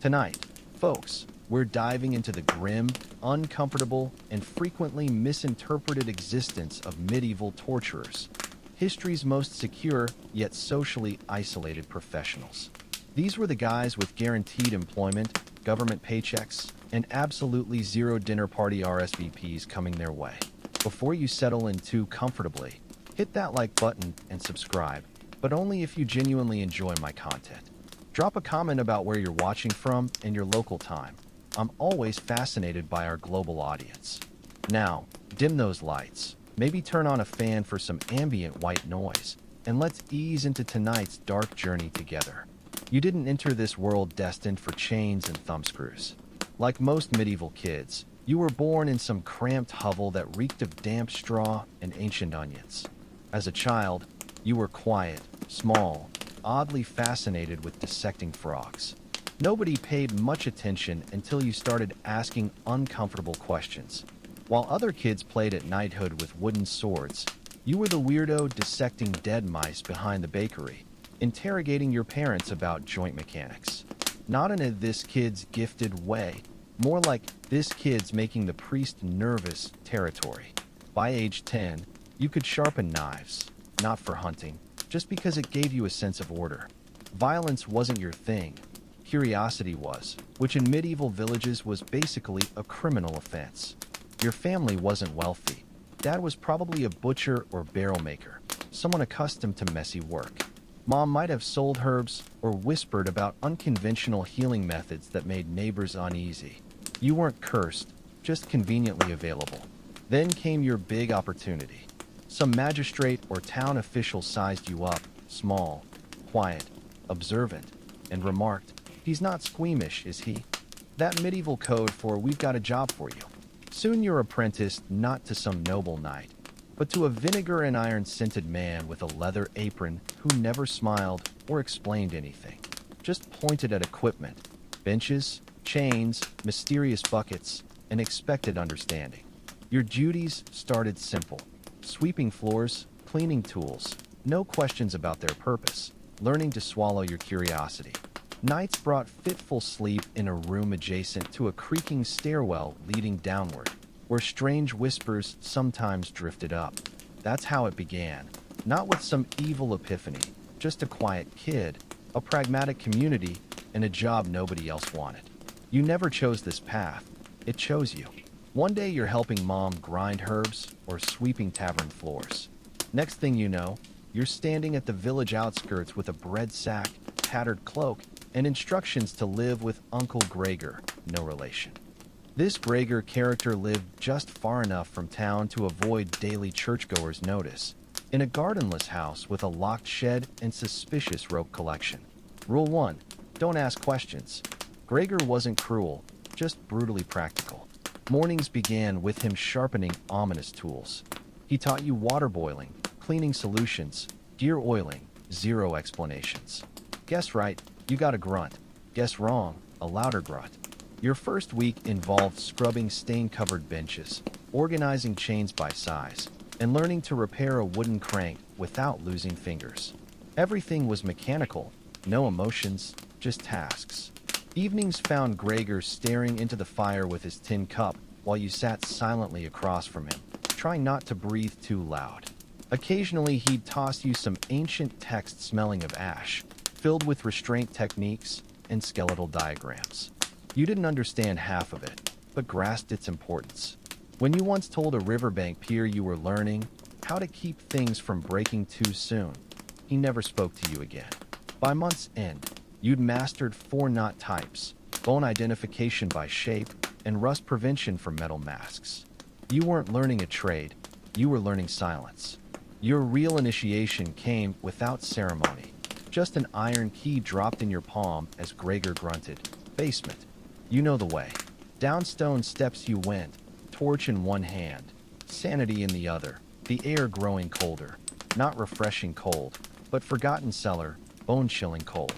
Tonight, folks, we're diving into the grim, uncomfortable, and frequently misinterpreted existence of medieval torturers, history's most secure yet socially isolated professionals. These were the guys with guaranteed employment, government paychecks, and absolutely zero dinner party RSVPs coming their way. Before you settle in too comfortably, hit that like button and subscribe, but only if you genuinely enjoy my content. Drop a comment about where you're watching from and your local time. I'm always fascinated by our global audience. Now, dim those lights, maybe turn on a fan for some ambient white noise, and let's ease into tonight's dark journey together. You didn't enter this world destined for chains and thumbscrews. Like most medieval kids, you were born in some cramped hovel that reeked of damp straw and ancient onions. As a child, you were quiet, small, oddly fascinated with dissecting frogs. Nobody paid much attention until you started asking uncomfortable questions. While other kids played at knighthood with wooden swords, you were the weirdo dissecting dead mice behind the bakery, interrogating your parents about joint mechanics. Not in a "this kid's gifted" way, more like "this kid's making the priest nervous" territory. By age 10, you could sharpen knives, not for hunting, just because it gave you a sense of order. Violence wasn't your thing. Curiosity was, which in medieval villages was basically a criminal offense. Your family wasn't wealthy. Dad was probably a butcher or barrel maker, someone accustomed to messy work. Mom might have sold herbs or whispered about unconventional healing methods that made neighbors uneasy. You weren't cursed, just conveniently available. Then came your big opportunity. Some magistrate or town official sized you up, small, quiet, observant, and remarked, "He's not squeamish, is he?" That medieval code for "we've got a job for you." Soon you're apprenticed not to some noble knight, but to a vinegar and iron-scented man with a leather apron who never smiled or explained anything, just pointed at equipment, benches, chains, mysterious buckets, and expected understanding. Your duties started simple: sweeping floors, cleaning tools, no questions about their purpose, learning to swallow your curiosity. Nights brought fitful sleep in a room adjacent to a creaking stairwell leading downward, where strange whispers sometimes drifted up. That's how it began, not with some evil epiphany, just a quiet kid, a pragmatic community, and a job nobody else wanted. You never chose this path, it chose you. One day you're helping mom grind herbs or sweeping tavern floors. Next thing you know, you're standing at the village outskirts with a bread sack, tattered cloak, and instructions to live with Uncle Gregor, no relation. This Gregor character lived just far enough from town to avoid daily churchgoers' notice, in a gardenless house with a locked shed and suspicious rope collection. Rule 1. Don't ask questions. Gregor wasn't cruel, just brutally practical. Mornings began with him sharpening ominous tools. He taught you water boiling, cleaning solutions, gear oiling, zero explanations. Guess right, you got a grunt. Guess wrong, a louder grunt. Your first week involved scrubbing stain-covered benches, organizing chains by size, and learning to repair a wooden crank without losing fingers. Everything was mechanical, no emotions, just tasks. Evenings found Gregor staring into the fire with his tin cup while you sat silently across from him, trying not to breathe too loud. Occasionally he'd toss you some ancient text smelling of ash, filled with restraint techniques and skeletal diagrams. You didn't understand half of it, but grasped its importance. When you once told a riverbank peer you were learning how to keep things from breaking too soon, he never spoke to you again. By month's end, you'd mastered 4-knot types, bone identification by shape, and rust prevention for metal masks. You weren't learning a trade, you were learning silence. Your real initiation came without ceremony, just an iron key dropped in your palm as Gregor grunted, "Basement. You know the way." Down stone steps you went, torch in one hand, sanity in the other, the air growing colder, not refreshing cold, but forgotten cellar, bone-chilling cold.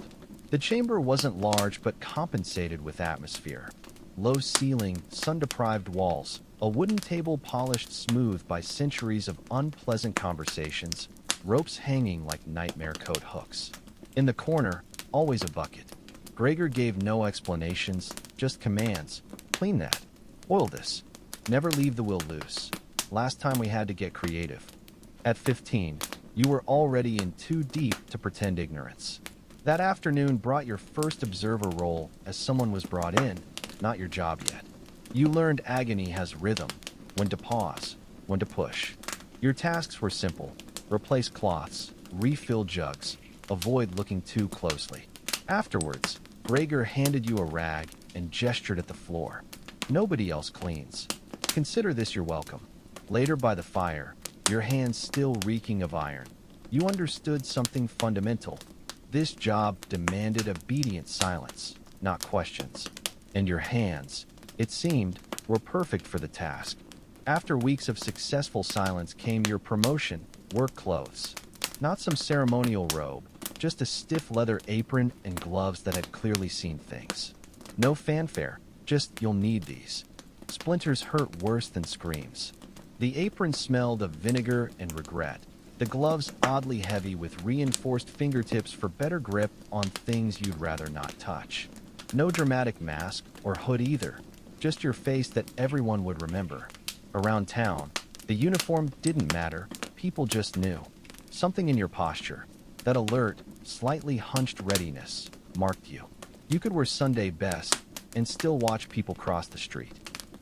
The chamber wasn't large but compensated with atmosphere. Low ceiling, sun-deprived walls, a wooden table polished smooth by centuries of unpleasant conversations, ropes hanging like nightmare coat hooks. In the corner, always a bucket. Gregor gave no explanations, just commands. Clean that. Oil this. Never leave the wheel loose. Last time we had to get creative. At 15, you were already in too deep to pretend ignorance. That afternoon brought your first observer role as someone was brought in, not your job yet. You learned agony has rhythm, when to pause, when to push. Your tasks were simple. Replace cloths, refill jugs, avoid looking too closely. Afterwards, Gregor handed you a rag and gestured at the floor. Nobody else cleans. Consider this your welcome. Later by the fire, your hands still reeking of iron, you understood something fundamental. This job demanded obedient silence, not questions. And your hands, it seemed, were perfect for the task. After weeks of successful silence came your promotion, work clothes. Not some ceremonial robe, just a stiff leather apron and gloves that had clearly seen things. No fanfare, just you'll need these. Splinters hurt worse than screams. The apron smelled of vinegar and regret. The gloves oddly heavy with reinforced fingertips for better grip on things you'd rather not touch. No dramatic mask or hood either, just your face that everyone would remember. Around town, the uniform didn't matter, people just knew. Something in your posture, that alert, slightly hunched readiness, marked you. You could wear Sunday best and still watch people cross the street.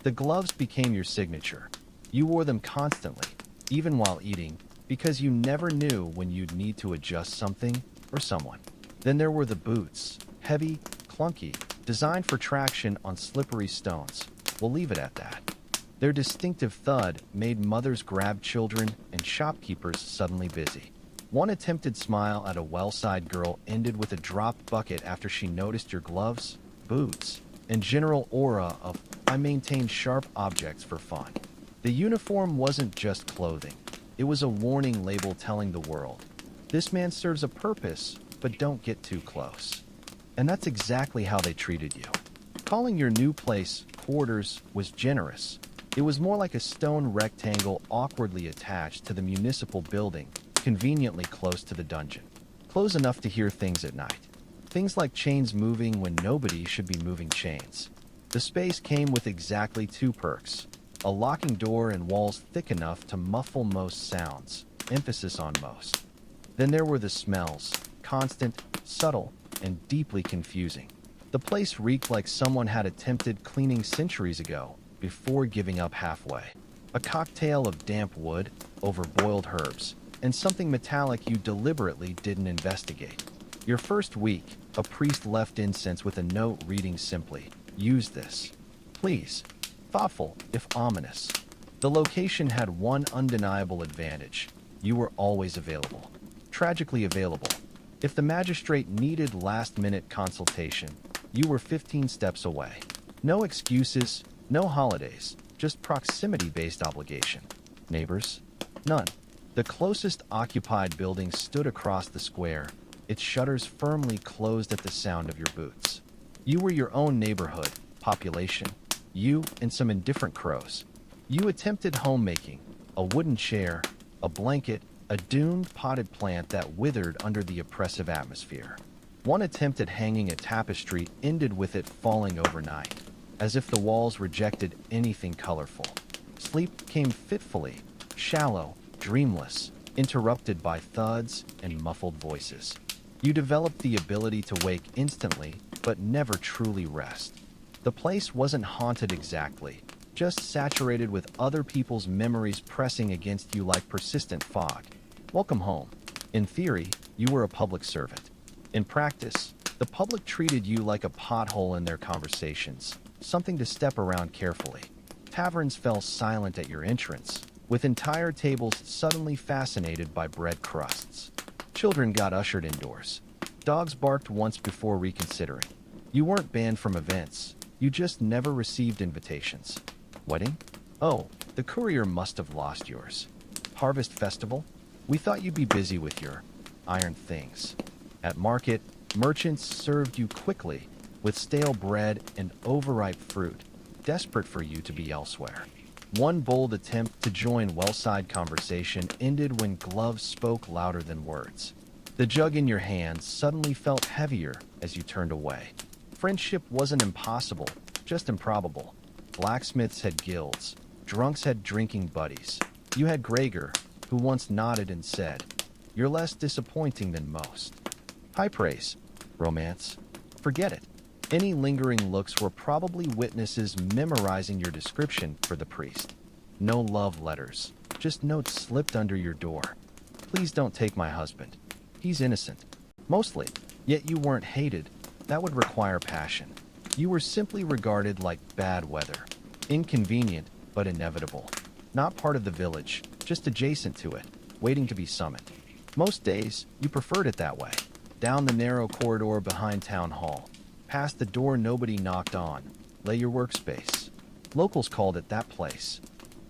The gloves became your signature. You wore them constantly, even while eating, because you never knew when you'd need to adjust something or someone. Then there were the boots, heavy, clunky, designed for traction on slippery stones. We'll leave it at that. Their distinctive thud made mothers grab children and shopkeepers suddenly busy. One attempted smile at a well-side girl ended with a dropped bucket after she noticed your gloves, boots, and general aura of, I maintain sharp objects for fun. The uniform wasn't just clothing. It was a warning label telling the world, this man serves a purpose, but don't get too close. And that's exactly how they treated you. Calling your new place quarters was generous. It was more like a stone rectangle awkwardly attached to the municipal building, conveniently close to the dungeon. Close enough to hear things at night. Things like chains moving when nobody should be moving chains. The space came with exactly two perks. A locking door and walls thick enough to muffle most sounds, emphasis on most. Then there were the smells, constant, subtle, and deeply confusing. The place reeked like someone had attempted cleaning centuries ago, before giving up halfway. A cocktail of damp wood, overboiled herbs, and something metallic you deliberately didn't investigate. Your first week, a priest left incense with a note reading simply, use this. Please. Thoughtful, if ominous. The location had one undeniable advantage. You were always available. Tragically available. If the magistrate needed last-minute consultation, you were 15 steps away. No excuses, no holidays, just proximity-based obligation. Neighbors? None. The closest occupied building stood across the square, its shutters firmly closed at the sound of your boots. You were your own neighborhood, population, you and some indifferent crows. You attempted homemaking, a wooden chair, a blanket, a doomed potted plant that withered under the oppressive atmosphere. One attempt at hanging a tapestry ended with it falling overnight, as if the walls rejected anything colorful. Sleep came fitfully, shallow, dreamless, interrupted by thuds and muffled voices. You developed the ability to wake instantly, but never truly rest. The place wasn't haunted exactly, just saturated with other people's memories pressing against you like persistent fog. Welcome home. In theory, you were a public servant. In practice, the public treated you like a pothole in their conversations, something to step around carefully. Taverns fell silent at your entrance, with entire tables suddenly fascinated by bread crusts. Children got ushered indoors. Dogs barked once before reconsidering. You weren't banned from events. You just never received invitations. Wedding? Oh, the courier must have lost yours. Harvest festival? We thought you'd be busy with your iron things. At market, merchants served you quickly with stale bread and overripe fruit, desperate for you to be elsewhere. One bold attempt to join well-side conversation ended when gloves spoke louder than words. The jug in your hands suddenly felt heavier as you turned away. Friendship wasn't impossible, just improbable. Blacksmiths had guilds. Drunks had drinking buddies. You had Gregor, who once nodded and said, "You're less disappointing than most." High praise. Romance. Forget it. Any lingering looks were probably witnesses memorizing your description for the priest. No love letters, just notes slipped under your door. "Please don't take my husband. He's innocent." Mostly. Yet you weren't hated. That would require passion. You were simply regarded like bad weather. Inconvenient, but inevitable. Not part of the village, just adjacent to it, waiting to be summoned. Most days, you preferred it that way. Down the narrow corridor behind Town Hall. Past the door nobody knocked on. Lay your workspace. Locals called it that place.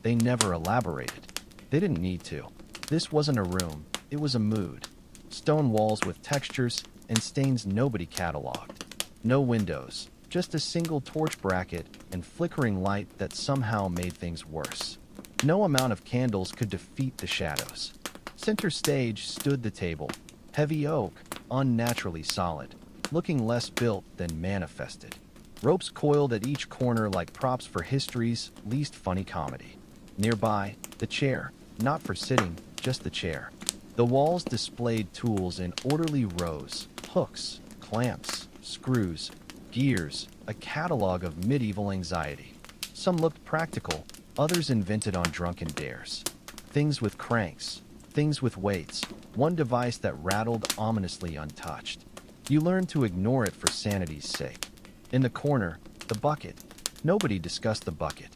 They never elaborated. They didn't need to. This wasn't a room, it was a mood. Stone walls with textures and stains nobody cataloged. No windows, just a single torch bracket and flickering light that somehow made things worse. No amount of candles could defeat the shadows. Center stage stood the table. Heavy oak, unnaturally solid, looking less built than manifested. Ropes coiled at each corner like props for history's least funny comedy. Nearby, the chair, not for sitting, just the chair. The walls displayed tools in orderly rows, hooks, clamps, screws, gears, a catalog of medieval anxiety. Some looked practical, others invented on drunken dares. Things with cranks, things with weights, one device that rattled ominously untouched. You learned to ignore it for sanity's sake. In the corner, the bucket. Nobody discussed the bucket.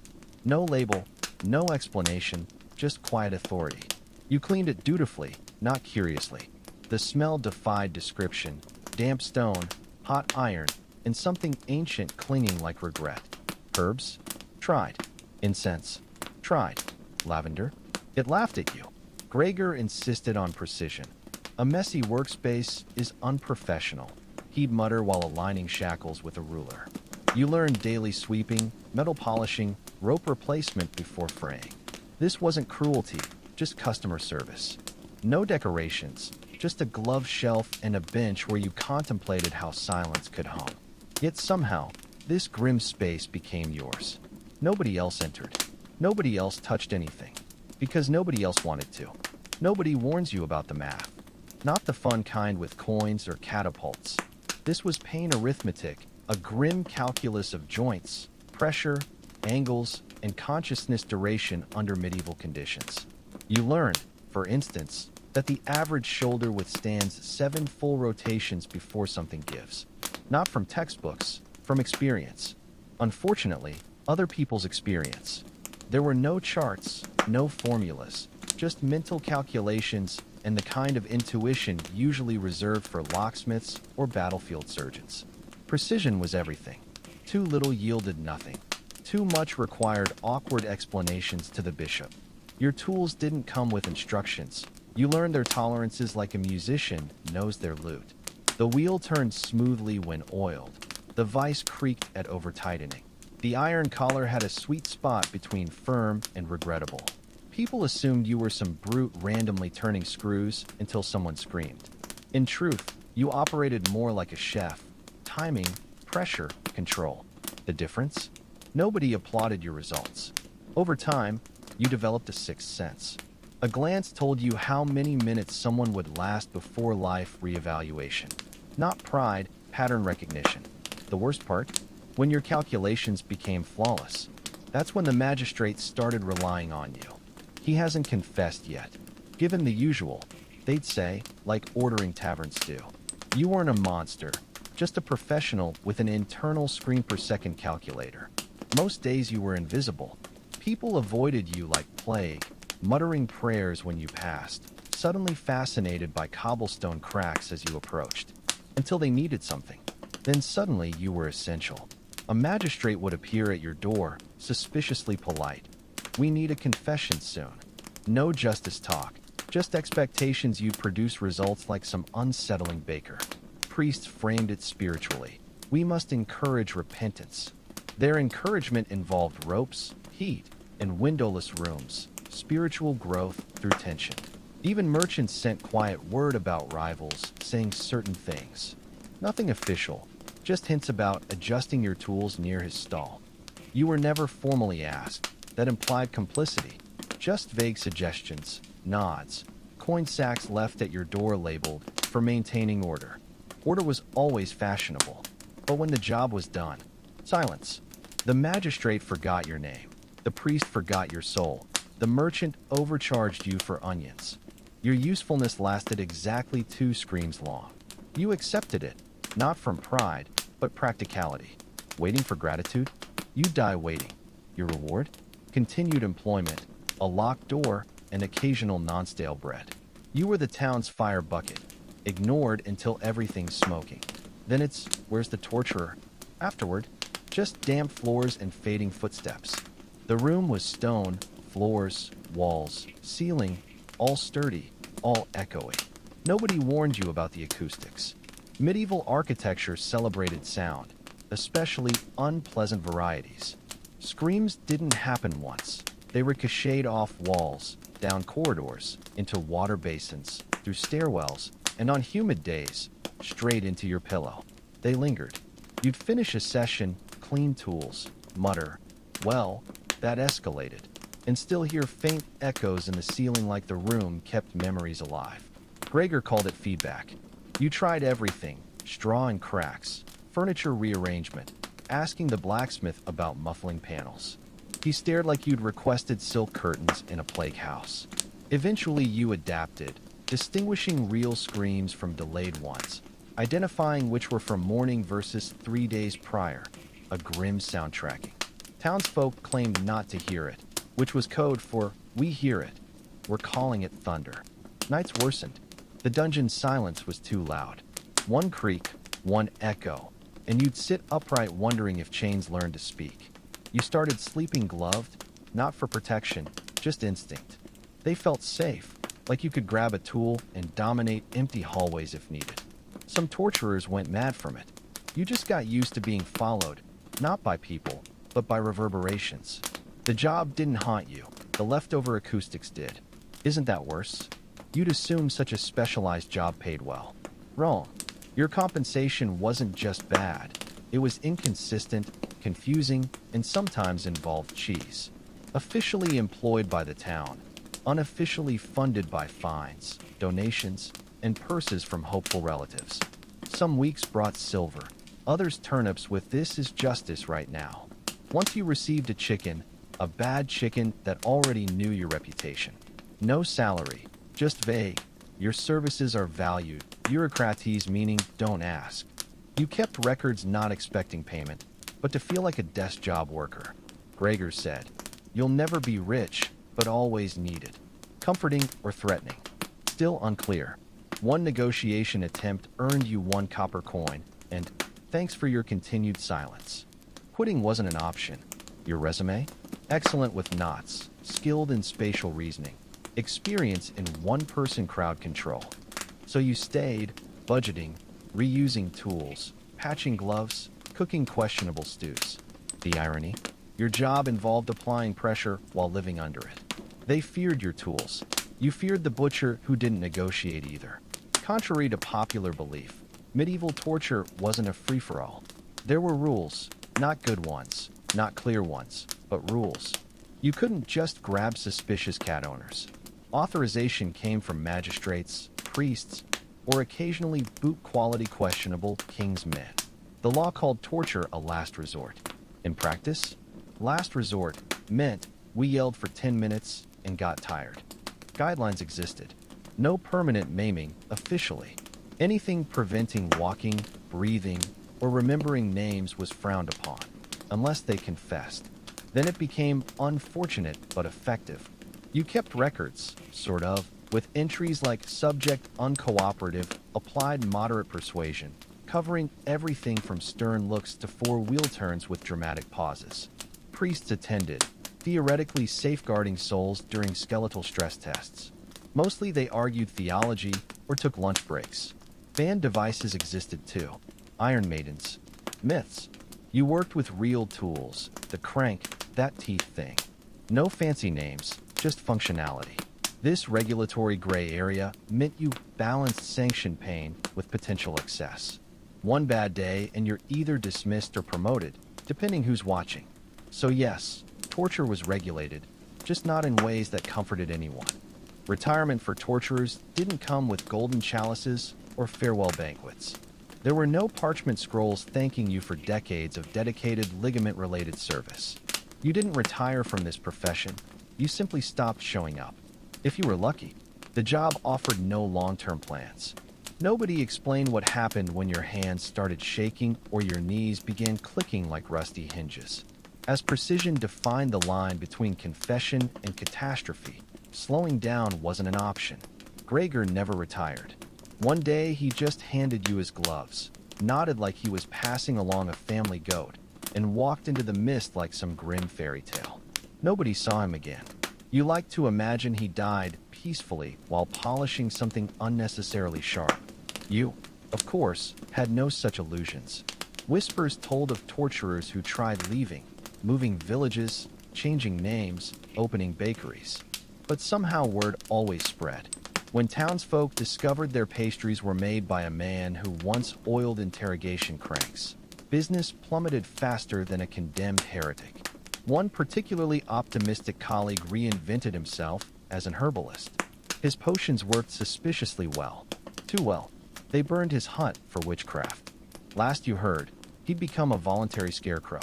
No label, no explanation, just quiet authority. You cleaned it dutifully, not curiously. The smell defied description. Damp stone, hot iron, and something ancient clinging like regret. Herbs? Tried. Incense? Tried. Lavender? It laughed at you. Gregor insisted on precision. A messy workspace is unprofessional, he'd mutter while aligning shackles with a ruler. You learned daily sweeping, metal polishing, rope replacement before fraying. This wasn't cruelty, just customer service. No decorations, just a glove shelf and a bench where you contemplated how silence could hum. Yet somehow, this grim space became yours. Nobody else entered. Nobody else touched anything. Because nobody else wanted to. Nobody warns you about the math. Not the fun kind with coins or catapults. This was pain arithmetic, a grim calculus of joints, pressure, angles, and consciousness duration under medieval conditions. You learned, for instance, that the average shoulder withstands 7 full rotations before something gives. Not from textbooks, from experience. Unfortunately, other people's experience. There were no charts, no formulas, just mental calculations and the kind of intuition usually reserved for locksmiths or battlefield surgeons. Precision was everything. Too little yielded nothing. Too much required awkward explanations to the bishop. Your tools didn't come with instructions. You learned their tolerances like a musician knows their lute. The wheel turned smoothly when oiled. The vise creaked at over-tightening. The iron collar had a sweet spot between firm and regrettable. People assumed you were some brute randomly turning screws until someone screamed. In truth, you operated more like a chef. Timing, pressure, control. The difference? Nobody applauded your results. Over time, you developed a sixth sense. A glance told you how many minutes someone would last before life reevaluation. Not pride, pattern recognition. The worst part? When your calculations became flawless. That's when the magistrate started relying on you. He hasn't confessed yet. Given the usual, they'd say, like ordering taverns do. You weren't a monster, just a professional with an internal screen per second calculator. Most days you were invisible. People avoided you like plague, muttering prayers when you passed, suddenly fascinated by cobblestone cracks as you approached, until they needed something. Then suddenly you were essential. A magistrate would appear at your door, suspiciously polite. "We need a confession soon." No justice talk, just expectations you'd produce results like some unsettling baker. Priests framed it spiritually. "We must encourage repentance." Their encouragement involved ropes, heat, and windowless rooms, spiritual growth through tension. Even merchants sent quiet word about rivals, saying certain things. Nothing official, just hints about adjusting your tools near his stall. You were never formally asked. That implied complicity. Just vague suggestions, nods, coin sacks left at your door labeled for maintaining order. Order was always fashionable, but when the job was done, silence. The magistrate forgot your name. The priest forgot your soul. The merchant overcharged you for onions. Your usefulness lasted exactly 2 screams long. You accepted it, not from pride, but practicality. Waiting for gratitude? You die waiting. Your reward? Continued employment, a locked door, and occasional non-stale bread. You were the town's fire bucket, ignored until everything's smoking. Then it's, where's the torturer? Afterward, just damp floors and fading footsteps. The room was stone, floors, walls, ceiling, all sturdy, all echoey. Nobody warned you about the acoustics. Medieval architecture celebrated sound, especially unpleasant varieties. Screams didn't happen once. They ricocheted off walls, down corridors, into water basins, through stairwells, and on humid days, straight into your pillow. They lingered. You'd finish a session, clean tools, mutter, well, that escalated, and still hear faint echoes in the ceiling like the room kept memories alive. Gregor called it feedback. You tried everything, straw and cracks, furniture rearrangement, asking the blacksmith about muffling panels. He stared like you'd requested silk curtains in a plague house. Eventually you adapted, distinguishing real screams from delayed ones, identifying which were from morning versus 3 days prior, a grim soundtracking. Townsfolk claimed not to hear it, which was code for, we hear it. We're calling it thunder. Nights worsened. The dungeon's silence was too loud. One creak, one echo, and you'd sit upright wondering if chains learned to speak. You started sleeping gloved, not for protection, just instinct. They felt safe, like you could grab a tool and dominate empty hallways if needed. Some torturers went mad from it. You just got used to being followed, not by people, but by reverberations. The job didn't haunt you, the leftover acoustics did. Isn't that worse? You'd assume such a specialized job paid well. Wrong. Your compensation wasn't just bad. It was inconsistent, confusing, and sometimes involved cheese. Officially employed by the town, unofficially funded by fines, donations, and purses from hopeful relatives. Some weeks brought silver, others turnips with this is justice right now. Once you received a chicken, a bad chicken that already knew your reputation. No salary, just vague. Your services are valued. Bureaucraties meaning don't ask. You kept records not expecting payment, but to feel like a desk job worker. Gregor said, you'll never be rich, but always needed. Comforting or threatening? Still unclear. One negotiation attempt earned you 1 copper coin, and thanks for your continued silence. Quitting wasn't an option. Your resume? Excellent with knots, skilled in spatial reasoning, experience in one-person crowd control. So you stayed, budgeting, reusing tools, patching gloves, cooking questionable stews. The irony? Your job involved applying pressure while living under it. They feared your tools. You feared the butcher who didn't negotiate either. Contrary to popular belief, medieval torture wasn't a free-for-all. There were rules, not good ones, not clear ones, but rules. You couldn't just grab suspicious cat owners. Authorization came from magistrates, priests, or occasionally boot-quality questionable king's men. The law called torture a last resort. In practice, last resort meant we yelled for 10 minutes and got tired. Guidelines existed. No permanent maiming, officially. Anything preventing walking, breathing, or remembering names was frowned upon, unless they confessed. Then it became unfortunate but effective. You kept records, sort of, with entries like subject uncooperative, applied moderate persuasion, covering everything from stern looks to 4-wheel turns with dramatic pauses. Priests attended, theoretically safeguarding souls during skeletal stress tests. Mostly they argued theology or took lunch breaks. Banned devices existed too. Iron maidens. Myths. You worked with real tools. The crank, that teeth thing. No fancy names, just functionality. This regulatory gray area meant you balanced sanctioned pain with potential excess. One bad day and you're either dismissed or promoted, depending who's watching. So yes, torture was regulated, just not in ways that comforted anyone. Retirement for torturers didn't come with golden chalices or farewell banquets. There were no parchment scrolls thanking you for decades of dedicated ligament-related service. You didn't retire from this profession, you simply stopped showing up. If you were lucky, the job offered no long-term plans. Nobody explained what happened when your hands started shaking or your knees began clicking like rusty hinges. As precision defined the line between confession and catastrophe, slowing down wasn't an option. Gregor never retired. One day, he just handed you his gloves, nodded like he was passing along a family goat, and walked into the mist like some grim fairy tale. Nobody saw him again. You like to imagine he died peacefully while polishing something unnecessarily sharp. You, of course, had no such illusions. Whispers told of torturers who tried leaving, moving villages, changing names, opening bakeries. But somehow word always spread. When townsfolk discovered their pastries were made by a man who once oiled interrogation cranks, business plummeted faster than a condemned heretic. One particularly optimistic colleague reinvented himself as an herbalist. His potions worked suspiciously well. Too well. They burned his hut for witchcraft. Last you heard, he'd become a voluntary scarecrow.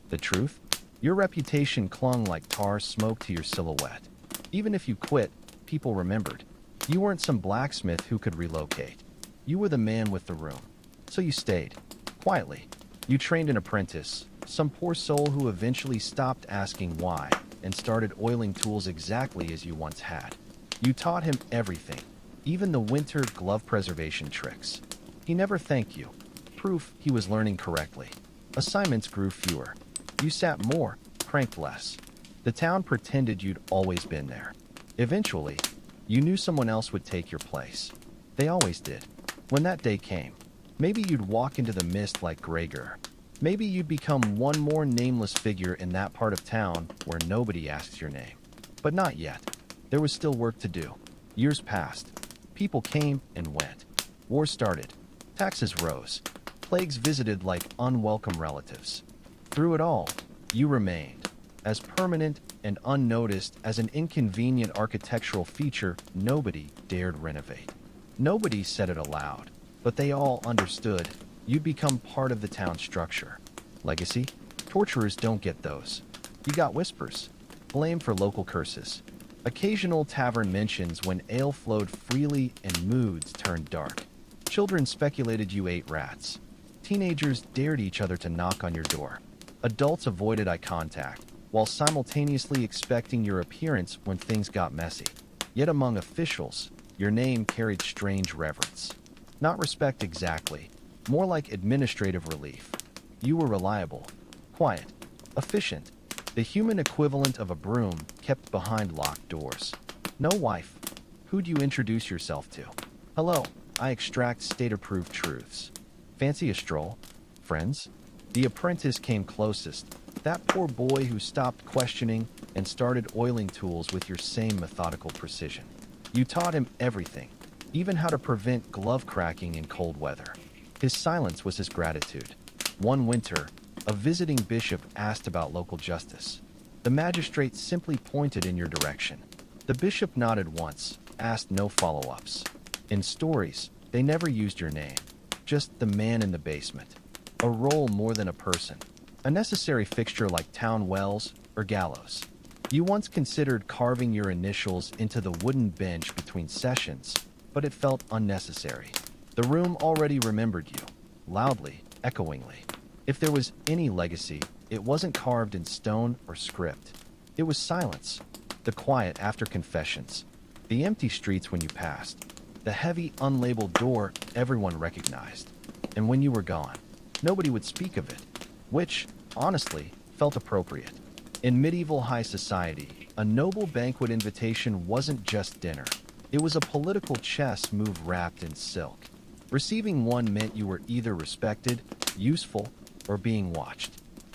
The truth? Your reputation clung like tar smoke to your silhouette. Even if you quit, people remembered. You weren't some blacksmith who could relocate. You were the man with the room. So you stayed. Quietly. You trained an apprentice, some poor soul who eventually stopped asking why and started oiling tools exactly as you once had. You taught him everything, even the winter glove preservation tricks. He never thanked you. Proof he was learning correctly. Assignments grew fewer. You sat more, cranked less. The town pretended you'd always been there. Eventually, you knew someone else would take your place. They always did. When that day came, maybe you'd walk into the mist like Gregor. Maybe you'd become one more nameless figure in that part of town where nobody asks your name. But not yet. There was still work to do. Years passed. People came and went. Wars started. Taxes rose. Plagues visited like unwelcome relatives. Through it all, you remained, as permanent and unnoticed as an inconvenient architectural feature nobody dared renovate. Nobody said it aloud, but they all understood. You'd become part of the town structure. Legacy? Torturers don't get those. You got whispers. Blame for local curses. Occasional tavern mentions when ale flowed freely and moods turned dark. Children speculated you ate rats. Teenagers dared each other to knock on your door. Adults avoided eye contact, while simultaneously expecting your appearance when things got messy. Yet among officials, your name carried strange reverence. Not respect exactly, more like administrative relief. You were reliable, quiet, efficient, the human equivalent of a broom kept behind locked doors. No wife. Who'd you introduce yourself to? Hello, I extract state-approved truths. Fancy a stroll? Friends? The apprentice came closest, that poor boy who stopped questioning and started oiling tools with your same methodical precision. You taught him everything, even how to prevent glove cracking in cold weather. His silence was his gratitude. One winter, a visiting bishop asked about local justice. The magistrate simply pointed in your direction. The bishop nodded once, asked no follow-ups. In stories, they never used your name, just the man in the basement. A role more than a person. A necessary fixture like town wells or gallows. You once considered carving your initials into the wooden bench between sessions, but it felt unnecessary. The room already remembered you, loudly, echoingly. If there was any legacy, it wasn't carved in stone or script. It was silence, the quiet after confessions, the empty streets when you passed, the heavy, unlabeled door everyone recognized. And when you were gone, nobody would speak of it, which, honestly, felt appropriate. In medieval high society, a noble banquet invitation wasn't just dinner. It was a political chess move wrapped in silk. Receiving one meant you were either respected, useful, or being watched.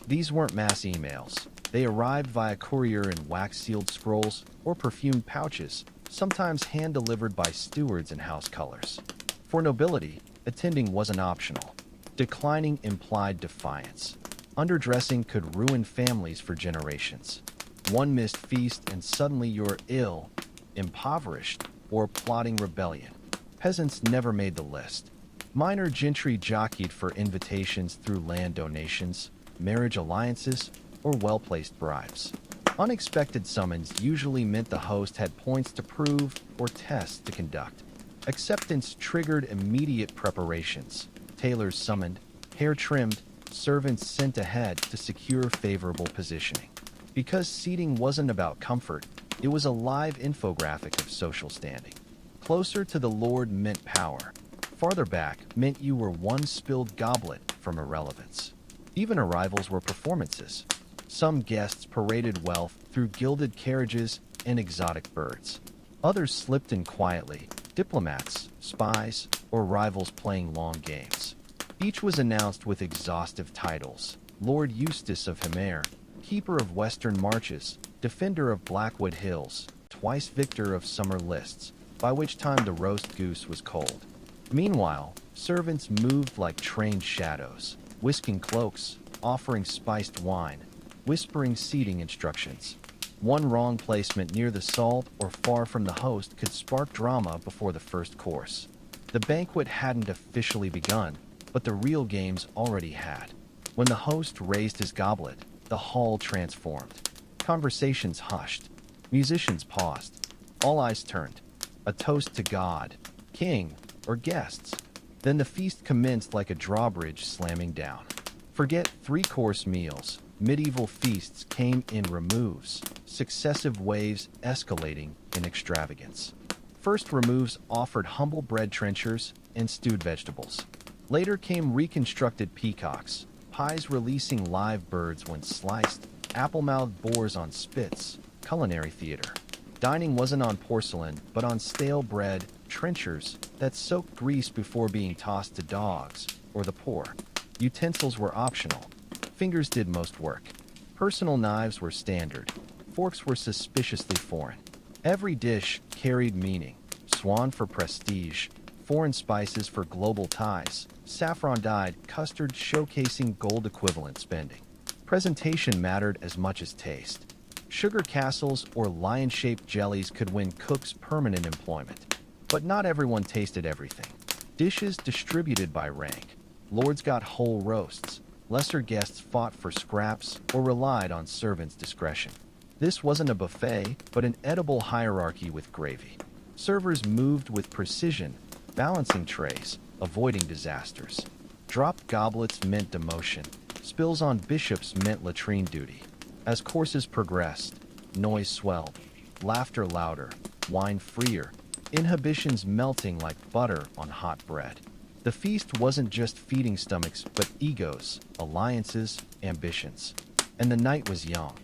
These weren't mass emails. They arrived via courier in wax-sealed scrolls or perfumed pouches, sometimes hand-delivered by stewards in house colors. For nobility, attending wasn't optional. Declining implied defiance. Underdressing could ruin families for generations. One missed feast and suddenly you're ill, impoverished, or plotting rebellion. Peasants never made the list. Minor gentry jockeyed for invitations through land donations, marriage alliances, or well-placed bribes. Unexpected summons usually meant the host had points to prove or tests to conduct. Acceptance triggered immediate preparations. Tailors summoned, hair trimmed, servants sent ahead to secure favorable positioning. Because seating wasn't about comfort, it was a live infographic of social standing. Closer to the Lord meant power. Farther back meant you were one spilled goblet from irrelevance. Even arrivals were performances. Some guests paraded wealth through gilded carriages and exotic birds. Others slipped in quietly, diplomats, spies, or rivals playing long games. Each was announced with exhaustive titles: Lord Eustace of Himer, Keeper of Western Marches, Defender of Blackwood Hills, twice victor of summer lists, by which time the roast goose was cold. Meanwhile, servants moved like trained shadows, whisking cloaks, offering spiced wine, whispering seating instructions. One wrong placement near the salt or far from the host could spark drama before the first course. The banquet hadn't officially begun, but the real games already had. When the host raised his goblet, the hall transformed. Conversations hushed. Musicians paused. All eyes turned. A toast to God, king, or guests. Then the feast commenced like a drawbridge slamming down. Forget three-course meals. Medieval feasts came in removes, successive waves escalating in extravagance. First removes offered humble bread trenchers and stewed vegetables. Later came reconstructed peacocks, pies releasing live birds when sliced, apple-mouthed boars on spits, culinary theater. Dining wasn't on porcelain, but on stale bread, trenchers that soaked grease before being tossed to dogs or the poor. Utensils were optional. Fingers did most work. Personal knives were standard. Forks were suspiciously foreign. Every dish carried meaning. Swan for prestige, foreign spices for global ties, saffron-dyed custard showcasing gold-equivalent spending. Presentation mattered as much as taste. Sugar castles or lion-shaped jellies could win cooks permanent employment. But not everyone tasted everything. Dishes distributed by rank. Lords got whole roasts. Lesser guests fought for scraps or relied on servants' discretion. This wasn't a buffet, but an edible hierarchy with gravy. Servers moved with precision, balancing trays, avoiding disasters. Dropped goblets meant demotion. Spills on bishops meant latrine duty. As courses progressed, noise swelled, laughter louder, wine freer, inhibitions melting like butter on hot bread. The feast wasn't just feeding stomachs, but egos, alliances, ambitions. And the night was young.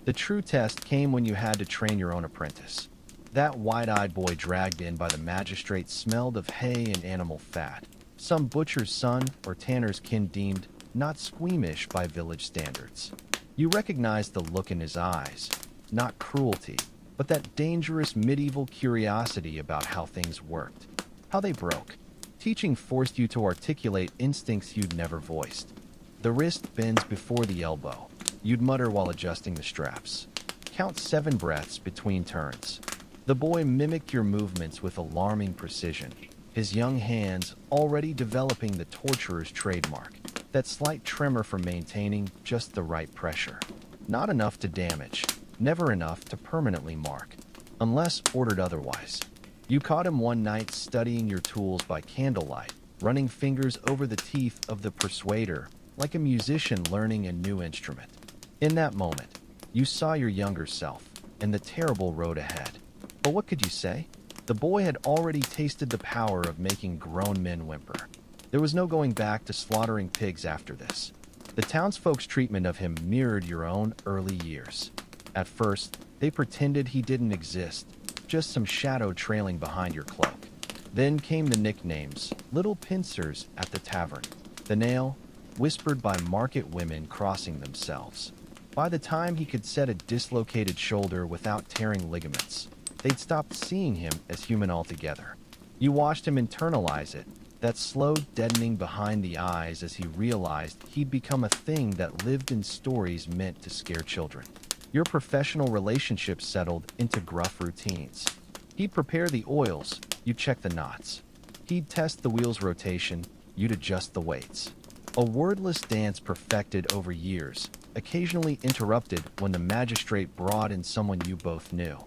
The true test came when you had to train your own apprentice. That wide-eyed boy dragged in by the magistrate smelled of hay and animal fat. Some butcher's son or tanner's kin deemed not squeamish by village standards. You recognized the look in his eyes, not cruelty, but that dangerous medieval curiosity about how things worked, how they broke. Teaching forced you to articulate instincts you'd never voiced. The wrist bends before the elbow. You'd mutter while adjusting the straps. Count 7 breaths between turns. The boy mimicked your movements with alarming precision, his young hands already developing the torturer's trademark, that slight tremor for maintaining just the right pressure. Not enough to damage, never enough to permanently mark, unless ordered otherwise. You caught him one night studying your tools by candlelight, running fingers over the teeth of the persuader like a musician learning a new instrument. In that moment, you saw your younger self and the terrible road ahead. But what could you say? The boy had already tasted the power of making grown men whimper. There was no going back to slaughtering pigs after this. The townsfolk's treatment of him mirrored your own early years. At first, they pretended he didn't exist, just some shadow trailing behind your cloak. Then came the nicknames, little pincers at the tavern. The nail, whispered by market women crossing themselves. By the time he could set a dislocated shoulder without tearing ligaments, they'd stopped seeing him as human altogether. You watched him internalize it, that slow deadening behind the eyes as he realized he'd become a thing that lived in stories meant to scare children. Your professional relationships settled into gruff routines. He'd prepare the oils, you'd check the knots. He'd test the wheel's rotation, you'd adjust the weights. A wordless dance perfected over years, occasionally interrupted when the magistrate brought in someone you both knew.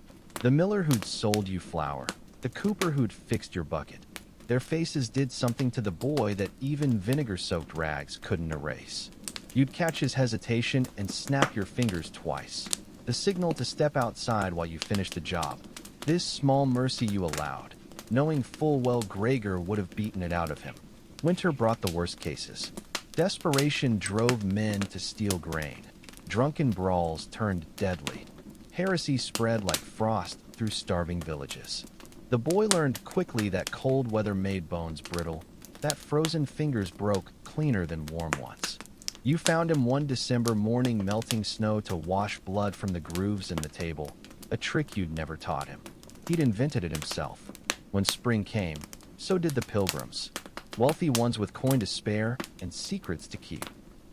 The miller who'd sold you flour, the cooper who'd fixed your bucket. Their faces did something to the boy that even vinegar-soaked rags couldn't erase. You'd catch his hesitation and snap your fingers twice, the signal to step outside while you finished the job. This small mercy you allowed, knowing full well Gregor would have beaten it out of him. Winter brought the worst cases. Desperation drove men to steal grain. Drunken brawls turned deadly. Heresy spread like frost through starving villages. The boy learned quickly that cold weather made bones brittle, that frozen fingers broke cleaner than warm ones. You found him one December morning melting snow to wash blood from the grooves in the table, a trick you'd never taught him. He'd invented it himself. When spring came, so did the pilgrims, wealthy ones with coin to spare and secrets to keep.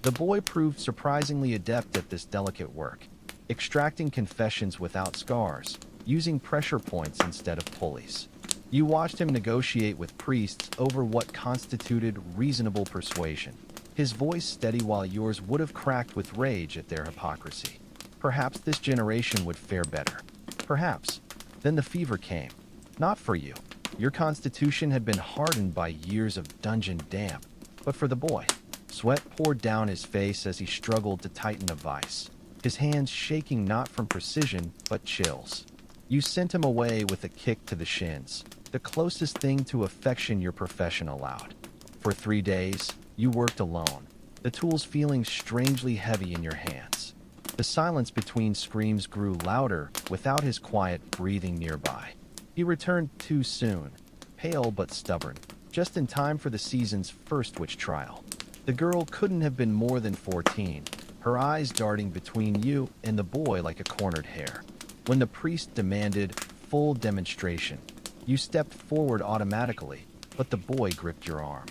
The boy proved surprisingly adept at this delicate work, extracting confessions without scars, using pressure points instead of pulleys. You watched him negotiate with priests over what constituted reasonable persuasion, his voice steady while yours would have cracked with rage at their hypocrisy. Perhaps this generation would fare better. Perhaps. Then the fever came. Not for you. Your constitution had been hardened by years of dungeon damp. But for the boy, sweat poured down his face as he struggled to tighten a vise, his hands shaking not from precision, but chills. You sent him away with a kick to the shins, the closest thing to affection your profession allowed. For 3 days, you worked alone, the tools feeling strangely heavy in your hands. The silence between screams grew louder without his quiet breathing nearby. He returned too soon, pale but stubborn, just in time for the season's first witch trial. The girl couldn't have been more than 14, her eyes darting between you and the boy like a cornered hare. When the priest demanded full demonstration, you stepped forward automatically, but the boy gripped your arm.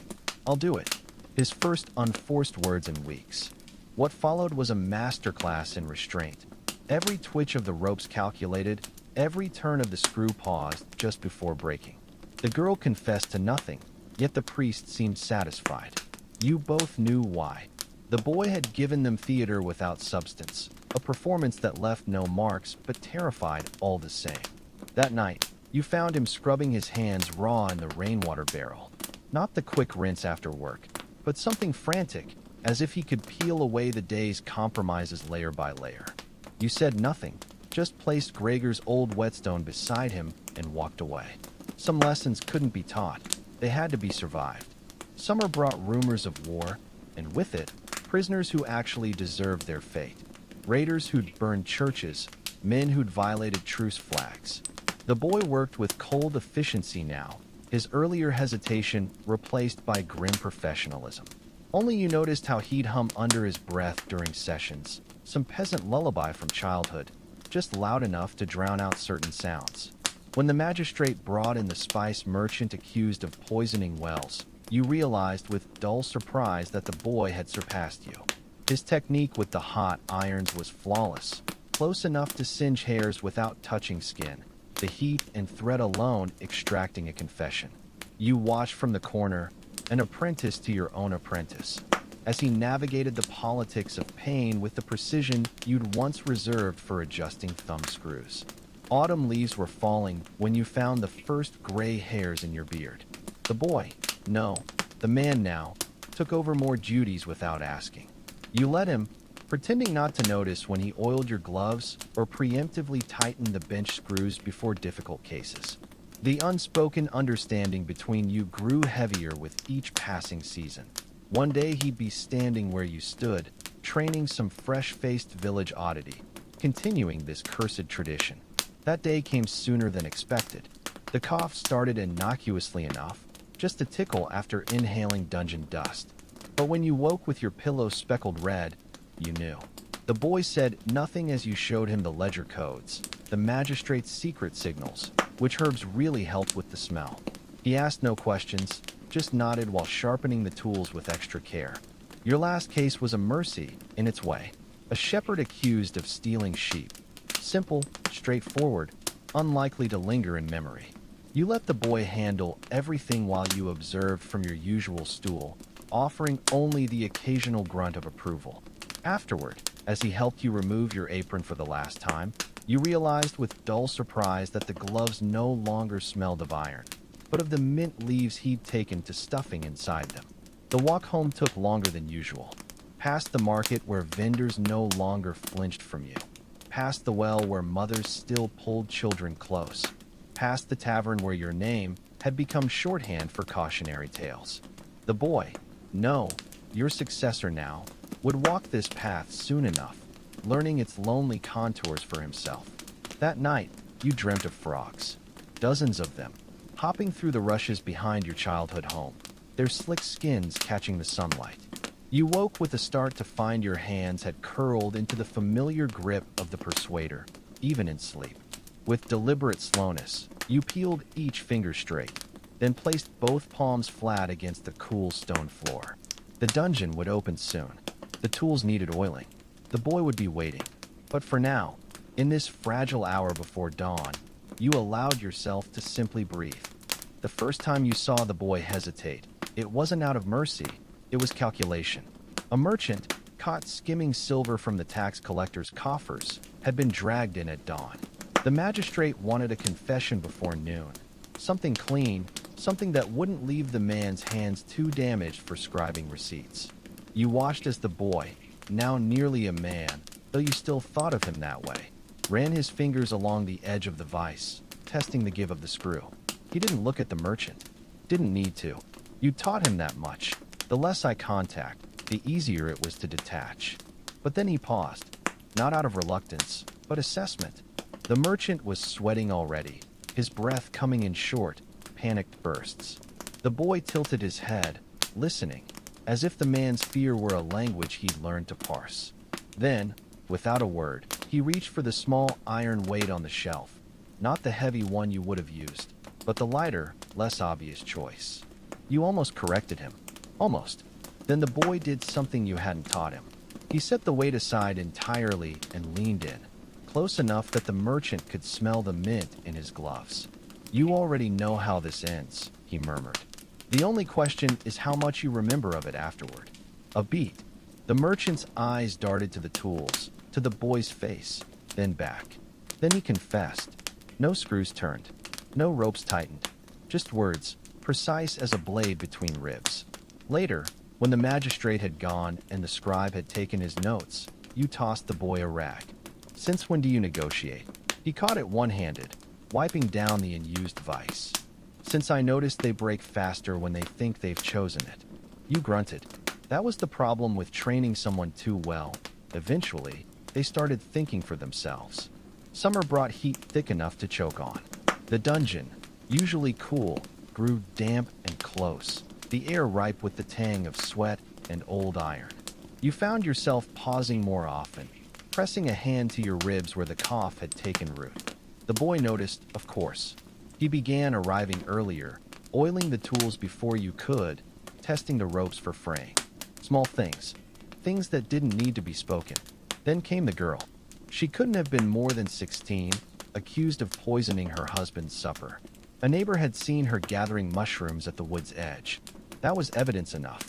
"I'll do it." His first unforced words in weeks. What followed was a masterclass in restraint. Every twitch of the ropes calculated, every turn of the screw paused just before breaking. The girl confessed to nothing, yet the priest seemed satisfied. You both knew why. The boy had given them theater without substance, a performance that left no marks but terrified all the same. That night, you found him scrubbing his hands raw in the rainwater barrel. Not the quick rinse after work, but something frantic, as if he could peel away the day's compromises layer by layer. You said nothing, just placed Gregor's old whetstone beside him and walked away. Some lessons couldn't be taught, they had to be survived. Summer brought rumors of war, and with it, prisoners who actually deserved their fate. Raiders who'd burned churches, men who'd violated truce flags. The boy worked with cold efficiency now, his earlier hesitation replaced by grim professionalism. Only you noticed how he'd hum under his breath during sessions, some peasant lullaby from childhood, just loud enough to drown out certain sounds. When the magistrate brought in the spice merchant accused of poisoning wells, you realized with dull surprise that the boy had surpassed you. His technique with the hot irons was flawless, close enough to singe hairs without touching skin, the heat and thread alone extracting a confession. You watched from the corner, an apprentice to your own apprentice, as he navigated the politics of pain with the precision you'd once reserved for adjusting thumb screws. Autumn leaves were falling when you found the first gray hairs in your beard. The boy, no, the man now, took over more duties without asking. You let him, pretending not to notice when he oiled your gloves or preemptively tightened the bench screws before difficult cases. The unspoken understanding between you grew heavier with each passing season. One day he'd be standing where you stood, training some fresh-faced village oddity, continuing this cursed tradition. That day came sooner than expected. The cough started innocuously enough, just a tickle after inhaling dungeon dust. But when you woke with your pillow speckled red, you knew. The boy said nothing as you showed him the ledger codes, the magistrate's secret signals, which herbs really helped with the smell. He asked no questions, just nodded while sharpening the tools with extra care. Your last case was a mercy, in its way. A shepherd accused of stealing sheep. Simple, straightforward, unlikely to linger in memory. You let the boy handle everything while you observed from your usual stool, offering only the occasional grunt of approval. Afterward, as he helped you remove your apron for the last time, you realized with dull surprise that the gloves no longer smelled of iron, but of the mint leaves he'd taken to stuffing inside them. The walk home took longer than usual. Past the market where vendors no longer flinched from you. Past the well where mothers still pulled children close. Past the tavern where your name had become shorthand for cautionary tales. The boy, no, your successor now, would walk this path soon enough, learning its lonely contours for himself. That night, you dreamt of frogs. Dozens of them, hopping through the rushes behind your childhood home, their slick skins catching the sunlight. You woke with a start to find your hands had curled into the familiar grip of the persuader, even in sleep. With deliberate slowness, you peeled each finger straight, then placed both palms flat against the cool stone floor. The dungeon would open soon. The tools needed oiling. The boy would be waiting. But for now, in this fragile hour before dawn, you allowed yourself to simply breathe. The first time you saw the boy hesitate, it wasn't out of mercy, it was calculation. A merchant, caught skimming silver from the tax collector's coffers, had been dragged in at dawn. The magistrate wanted a confession before noon. Something clean, something that wouldn't leave the man's hands too damaged for scribing receipts. You watched as the boy, now nearly a man, though you still thought of him that way, ran his fingers along the edge of the vise, testing the give of the screw. He didn't look at the merchant. Didn't need to. You taught him that much. The less eye contact, the easier it was to detach. But then he paused, not out of reluctance, but assessment. The merchant was sweating already, his breath coming in short, panicked bursts. The boy tilted his head, listening, as if the man's fear were a language he'd learned to parse. Then, without a word, he reached for the small iron weight on the shelf, not the heavy one you would have used, but the lighter, less obvious choice. You almost corrected him. Almost. Then the boy did something you hadn't taught him. He set the weight aside entirely and leaned in, close enough that the merchant could smell the mint in his gloves. "You already know how this ends," he murmured. "The only question is how much you remember of it afterward." A beat. The merchant's eyes darted to the tools, to the boy's face, then back. Then he confessed. No screws turned. No ropes tightened. Just words, precise as a blade between ribs. Later, when the magistrate had gone and the scribe had taken his notes, you tossed the boy a rag. "Since when do you negotiate?" He caught it one-handed, wiping down the unused vice. "Since I noticed they break faster when they think they've chosen it." You grunted. That was the problem with training someone too well. Eventually, they started thinking for themselves. Summer brought heat thick enough to choke on. The dungeon, usually cool, grew damp and close, the air ripe with the tang of sweat and old iron. You found yourself pausing more often, pressing a hand to your ribs where the cough had taken root. The boy noticed, of course. He began arriving earlier, oiling the tools before you could, testing the ropes for fraying. Small things. Things that didn't need to be spoken. Then came the girl. She couldn't have been more than 16, accused of poisoning her husband's supper. A neighbor had seen her gathering mushrooms at the wood's edge. That was evidence enough.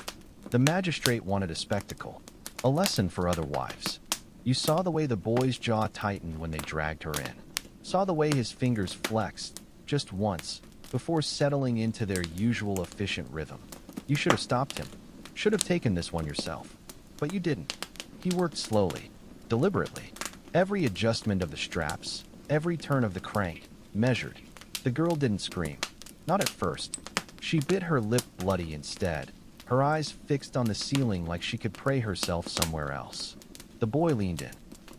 The magistrate wanted a spectacle, a lesson for other wives. You saw the way the boy's jaw tightened when they dragged her in. Saw the way his fingers flexed, just once, before settling into their usual efficient rhythm. You should have stopped him. Should have taken this one yourself. But you didn't. He worked slowly, deliberately. Every adjustment of the straps, every turn of the crank, measured. The girl didn't scream. Not at first. She bit her lip bloody instead, her eyes fixed on the ceiling like she could pray herself somewhere else. The boy leaned in.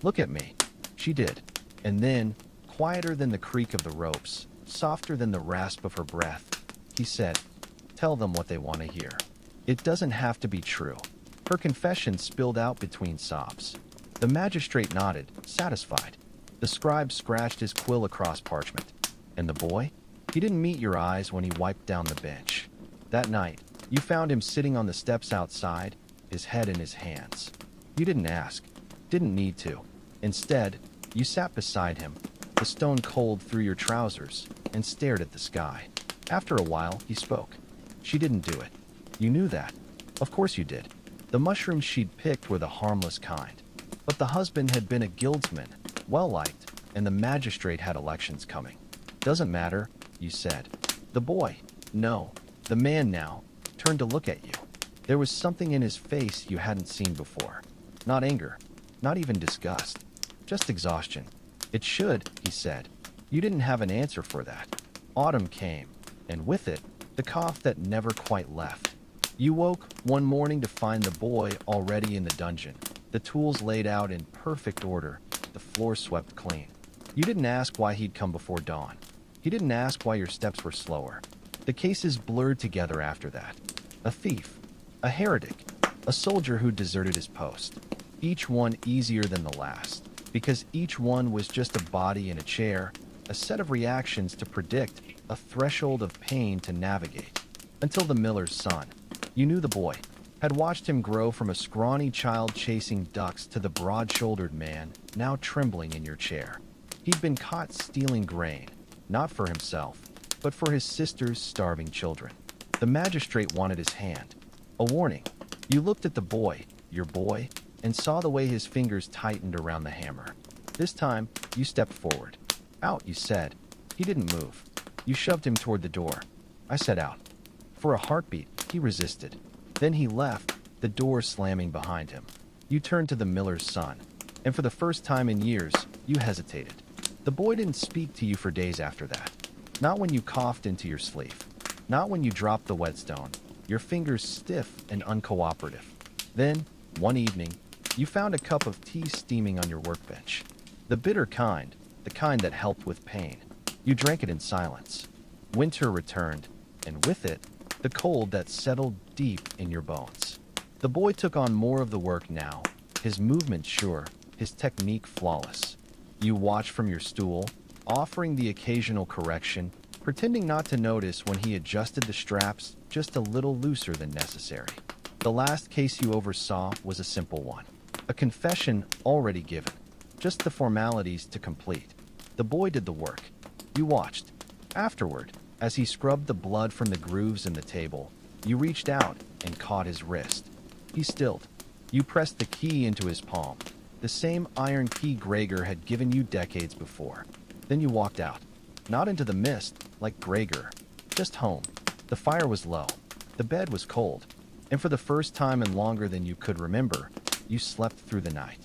"Look at me." She did. And then, quieter than the creak of the ropes, softer than the rasp of her breath, he said, "Tell them what they want to hear. It doesn't have to be true." Her confession spilled out between sobs. The magistrate nodded, satisfied. The scribe scratched his quill across parchment. And the boy? He didn't meet your eyes when he wiped down the bench. That night, you found him sitting on the steps outside, his head in his hands. You didn't ask, didn't need to. Instead, you sat beside him, the stone cold through your trousers, and stared at the sky. After a while, he spoke. She didn't do it. You knew that. Of course you did. The mushrooms she'd picked were the harmless kind. But the husband had been a guildsman, well-liked, and the magistrate had elections coming. Doesn't matter, you said. The boy, no, the man now, turned to look at you. There was something in his face you hadn't seen before. Not anger, not even disgust, just exhaustion. It should, he said. You didn't have an answer for that. Autumn came, and with it, the cough that never quite left. You woke one morning to find the boy already in the dungeon, the tools laid out in perfect order, the floor swept clean. You didn't ask why he'd come before dawn. He didn't ask why your steps were slower. The cases blurred together after that. A thief, a heretic, a soldier who deserted his post. Each one easier than the last, because each one was just a body in a chair, a set of reactions to predict, a threshold of pain to navigate. Until the miller's son. You knew the boy, had watched him grow from a scrawny child chasing ducks to the broad-shouldered man, now trembling in your chair. He'd been caught stealing grain, not for himself, but for his sister's starving children. The magistrate wanted his hand. A warning. You looked at the boy, your boy, and saw the way his fingers tightened around the hammer. This time, you stepped forward. Out, you said. He didn't move. You shoved him toward the door. I said out. For a heartbeat, he resisted. Then he left, the door slamming behind him. You turned to the miller's son, and for the first time in years, you hesitated. The boy didn't speak to you for days after that. Not when you coughed into your sleeve. Not when you dropped the whetstone, your fingers stiff and uncooperative. Then, one evening, you found a cup of tea steaming on your workbench. The bitter kind, the kind that helped with pain. You drank it in silence. Winter returned, and with it, the cold that settled deep in your bones. The boy took on more of the work now, his movement sure, his technique flawless. You watched from your stool, offering the occasional correction, pretending not to notice when he adjusted the straps just a little looser than necessary. The last case you oversaw was a simple one. A confession already given. Just the formalities to complete. The boy did the work. You watched. Afterward, as he scrubbed the blood from the grooves in the table, you reached out and caught his wrist. He stilled. You pressed the key into his palm, the same iron key Gregor had given you decades before. Then you walked out. Not into the mist, like Gregor. Just home. The fire was low. The bed was cold. And for the first time in longer than you could remember, you slept through the night.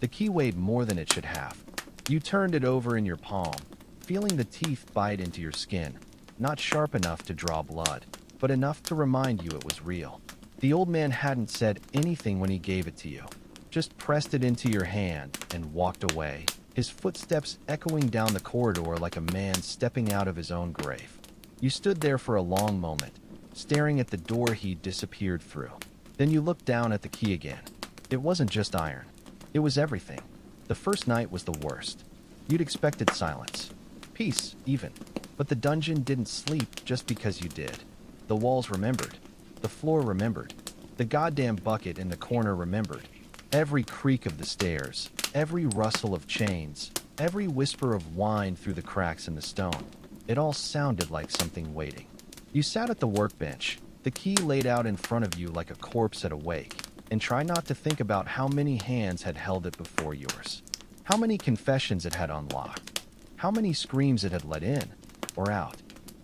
The key weighed more than it should have. You turned it over in your palm, feeling the teeth bite into your skin. Not sharp enough to draw blood, but enough to remind you it was real. The old man hadn't said anything when he gave it to you. Just pressed it into your hand and walked away, his footsteps echoing down the corridor like a man stepping out of his own grave. You stood there for a long moment, staring at the door he'd disappeared through. Then you looked down at the key again. It wasn't just iron. It was everything. The first night was the worst. You'd expected silence. Peace, even. But the dungeon didn't sleep just because you did. The walls remembered. The floor remembered. The goddamn bucket in the corner remembered. Every creak of the stairs, every rustle of chains, every whisper of wine through the cracks in the stone. It all sounded like something waiting. You sat at the workbench, the key laid out in front of you like a corpse at a wake, and tried not to think about how many hands had held it before yours. How many confessions it had unlocked. How many screams it had let in. Or out.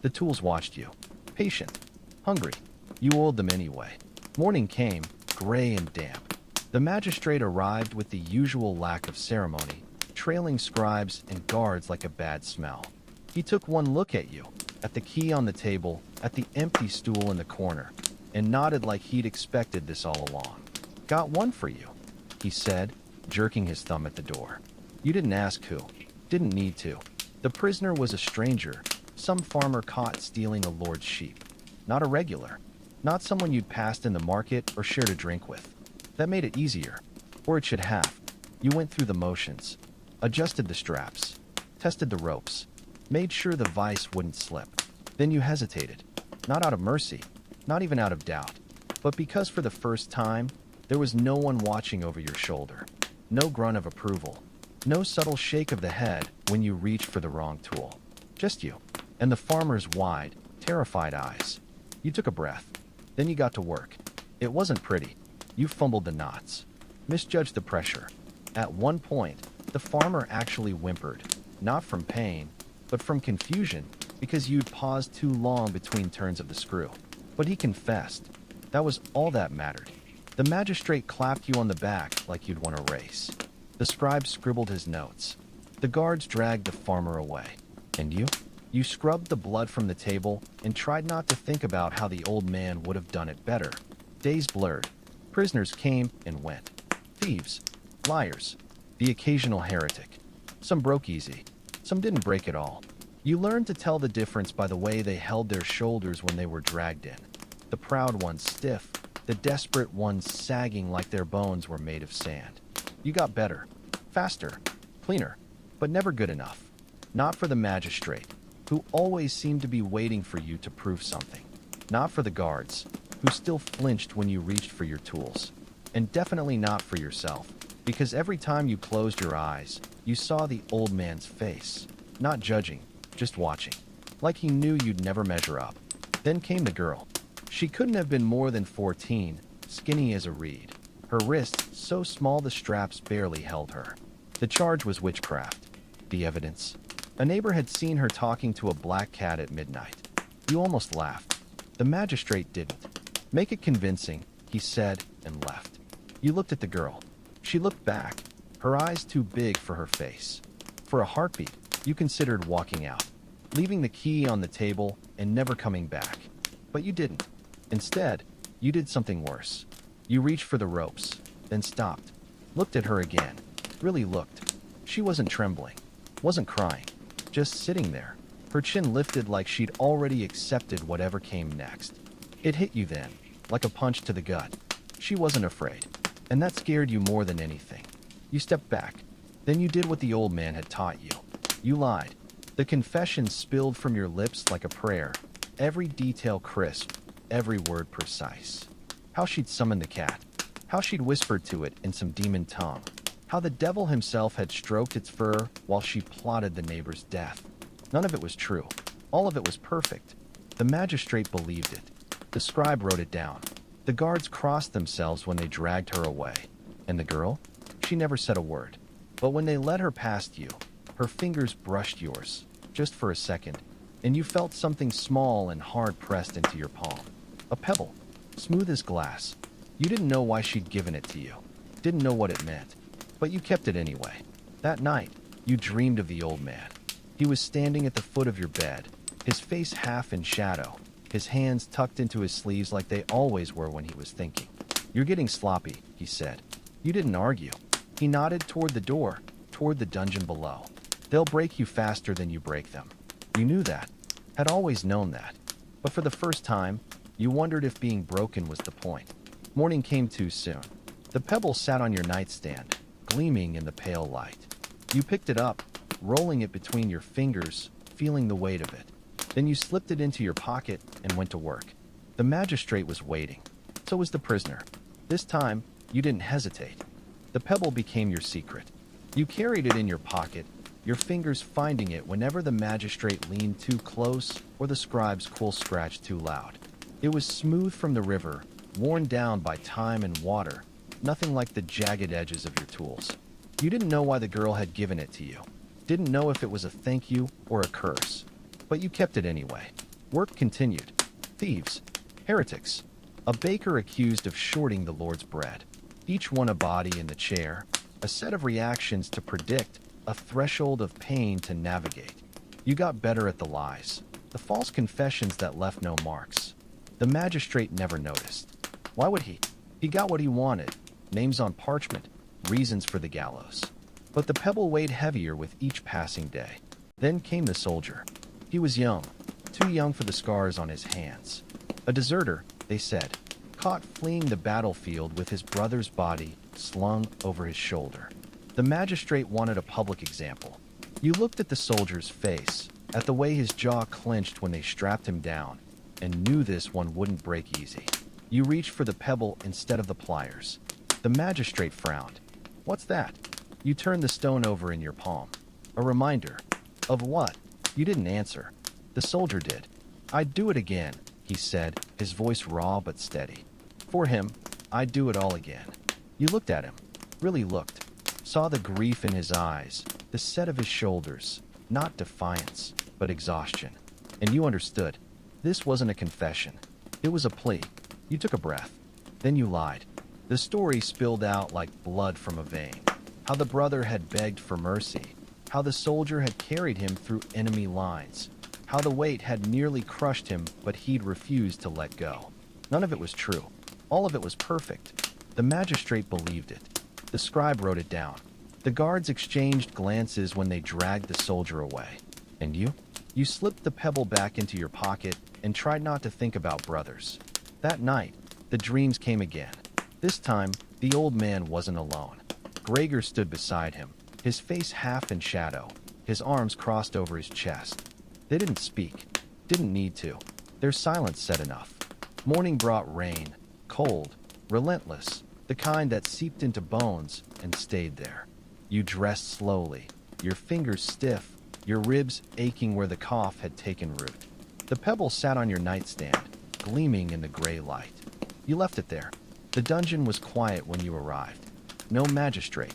The tools watched you. Patient. Hungry. You owed them anyway. Morning came, gray and damp. The magistrate arrived with the usual lack of ceremony, trailing scribes and guards like a bad smell. He took one look at you, at the key on the table, at the empty stool in the corner, and nodded like he'd expected this all along. Got one for you, he said, jerking his thumb at the door. You didn't ask who. Didn't need to. The prisoner was a stranger, some farmer caught stealing a lord's sheep. Not a regular. Not someone you'd passed in the market or shared a drink with. That made it easier. Or it should have. You went through the motions. Adjusted the straps. Tested the ropes. Made sure the vice wouldn't slip. Then you hesitated. Not out of mercy. not even out of doubt, but because for the first time, there was no one watching over your shoulder. No grunt of approval. No subtle shake of the head when you reached for the wrong tool. Just you. And the farmer's wide, terrified eyes. You took a breath. Then you got to work. It wasn't pretty. You fumbled the knots. Misjudged the pressure. At one point, the farmer actually whimpered. Not from pain, but from confusion, because you'd paused too long between turns of the screw. But he confessed. That was all that mattered. The magistrate clapped you on the back like you'd won a race. The scribe scribbled his notes. The guards dragged the farmer away. And you? You scrubbed the blood from the table and tried not to think about how the old man would have done it better. Days blurred. Prisoners came and went. Thieves. Liars. The occasional heretic. Some broke easy. Some didn't break at all. You learned to tell the difference by the way they held their shoulders when they were dragged in. The proud ones stiff, the desperate ones sagging like their bones were made of sand. You got better. Faster. Cleaner. But never good enough. Not for the magistrate, who always seemed to be waiting for you to prove something. Not for the guards, who still flinched when you reached for your tools. And definitely not for yourself, because every time you closed your eyes, you saw the old man's face. Not judging, just watching. Like he knew you'd never measure up. Then came the girl. She couldn't have been more than 14, skinny as a reed. Her wrists so small the straps barely held her. The charge was witchcraft. The evidence. A neighbor had seen her talking to a black cat at midnight. You almost laughed. The magistrate didn't. Make it convincing, he said, and left. You looked at the girl. She looked back, her eyes too big for her face. For a heartbeat, you considered walking out, leaving the key on the table and never coming back. But you didn't. Instead, you did something worse. You reached for the ropes, then stopped. Looked at her again. Really looked. She wasn't trembling. Wasn't crying. Just sitting there. Her chin lifted like she'd already accepted whatever came next. It hit you then, like a punch to the gut. She wasn't afraid. And that scared you more than anything. You stepped back. Then you did what the old man had taught you. You lied. The confession spilled from your lips like a prayer. Every detail crisp. Every word precise. How she'd summoned the cat. How she'd whispered to it in some demon tongue. How the devil himself had stroked its fur while she plotted the neighbor's death. None of it was true. All of it was perfect. The magistrate believed it. The scribe wrote it down. The guards crossed themselves when they dragged her away. And the girl? She never said a word. But when they led her past you, her fingers brushed yours, just for a second, and you felt something small and hard pressed into your palm. A pebble, smooth as glass. You didn't know why she'd given it to you. Didn't know what it meant. But you kept it anyway. That night, you dreamed of the old man. He was standing at the foot of your bed, his face half in shadow, his hands tucked into his sleeves like they always were when he was thinking. You're getting sloppy, he said. You didn't argue. He nodded toward the door, toward the dungeon below. They'll break you faster than you break them. You knew that, had always known that. But for the first time, you wondered if being broken was the point. Morning came too soon. The pebble sat on your nightstand, gleaming in the pale light. You picked it up, rolling it between your fingers, feeling the weight of it. Then you slipped it into your pocket and went to work. The magistrate was waiting. So was the prisoner. This time, you didn't hesitate. The pebble became your secret. You carried it in your pocket, your fingers finding it whenever the magistrate leaned too close or the scribe's quill scratched too loud. It was smooth from the river, worn down by time and water, nothing like the jagged edges of your tools. You didn't know why the girl had given it to you. Didn't know if it was a thank you or a curse. But you kept it anyway. Work continued. Thieves. Heretics. A baker accused of shorting the Lord's bread. Each one a body in the chair. A set of reactions to predict. A threshold of pain to navigate. You got better at the lies. The false confessions that left no marks. The magistrate never noticed. Why would he? He got what he wanted. Names on parchment. Reasons for the gallows. But the pebble weighed heavier with each passing day. Then came the soldier. He was young. Too young for the scars on his hands. A deserter, they said. Caught fleeing the battlefield with his brother's body slung over his shoulder. The magistrate wanted a public example. You looked at the soldier's face, at the way his jaw clenched when they strapped him down, and knew this one wouldn't break easy. You reached for the pebble instead of the pliers. The magistrate frowned. "What's that?" You turned the stone over in your palm. "A reminder." "Of what?" You didn't answer. The soldier did. "I'd do it again," he said, his voice raw but steady. "For him, I'd do it all again." You looked at him, really looked, saw the grief in his eyes, the set of his shoulders, not defiance, but exhaustion. And you understood. This wasn't a confession. It was a plea. You took a breath. Then you lied. The story spilled out like blood from a vein. How the brother had begged for mercy. How the soldier had carried him through enemy lines. How the weight had nearly crushed him, but he'd refused to let go. None of it was true. All of it was perfect. The magistrate believed it. The scribe wrote it down. The guards exchanged glances when they dragged the soldier away. And you? You slipped the pebble back into your pocket and tried not to think about brothers. That night, the dreams came again. This time, the old man wasn't alone. Gregor stood beside him, his face half in shadow, his arms crossed over his chest. They didn't speak, didn't need to. Their silence said enough. Morning brought rain, cold, relentless, the kind that seeped into bones and stayed there. You dressed slowly, your fingers stiff, your ribs aching where the cough had taken root. The pebble sat on your nightstand, gleaming in the gray light. You left it there. The dungeon was quiet when you arrived. No magistrate,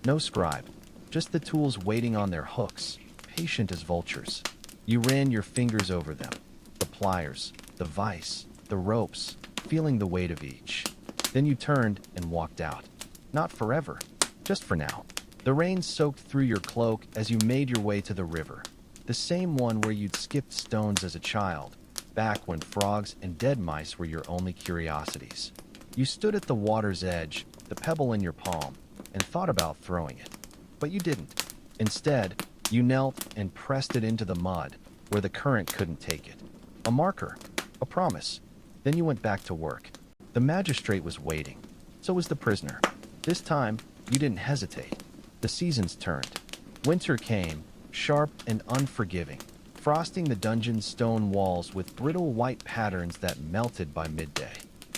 no scribe, just the tools waiting on their hooks, patient as vultures. You ran your fingers over them, the pliers, the vise, the ropes, feeling the weight of each. Then you turned and walked out. Not forever, just for now. The rain soaked through your cloak as you made your way to the river, the same one where you'd skipped stones as a child, back when frogs and dead mice were your only curiosities. You stood at the water's edge, the pebble in your palm, and thought about throwing it. But you didn't. Instead, you knelt and pressed it into the mud, where the current couldn't take it. A marker, a promise. Then you went back to work. The magistrate was waiting. So was the prisoner. This time, you didn't hesitate. The seasons turned. Winter came, sharp and unforgiving, frosting the dungeon's stone walls with brittle white patterns that melted by midday.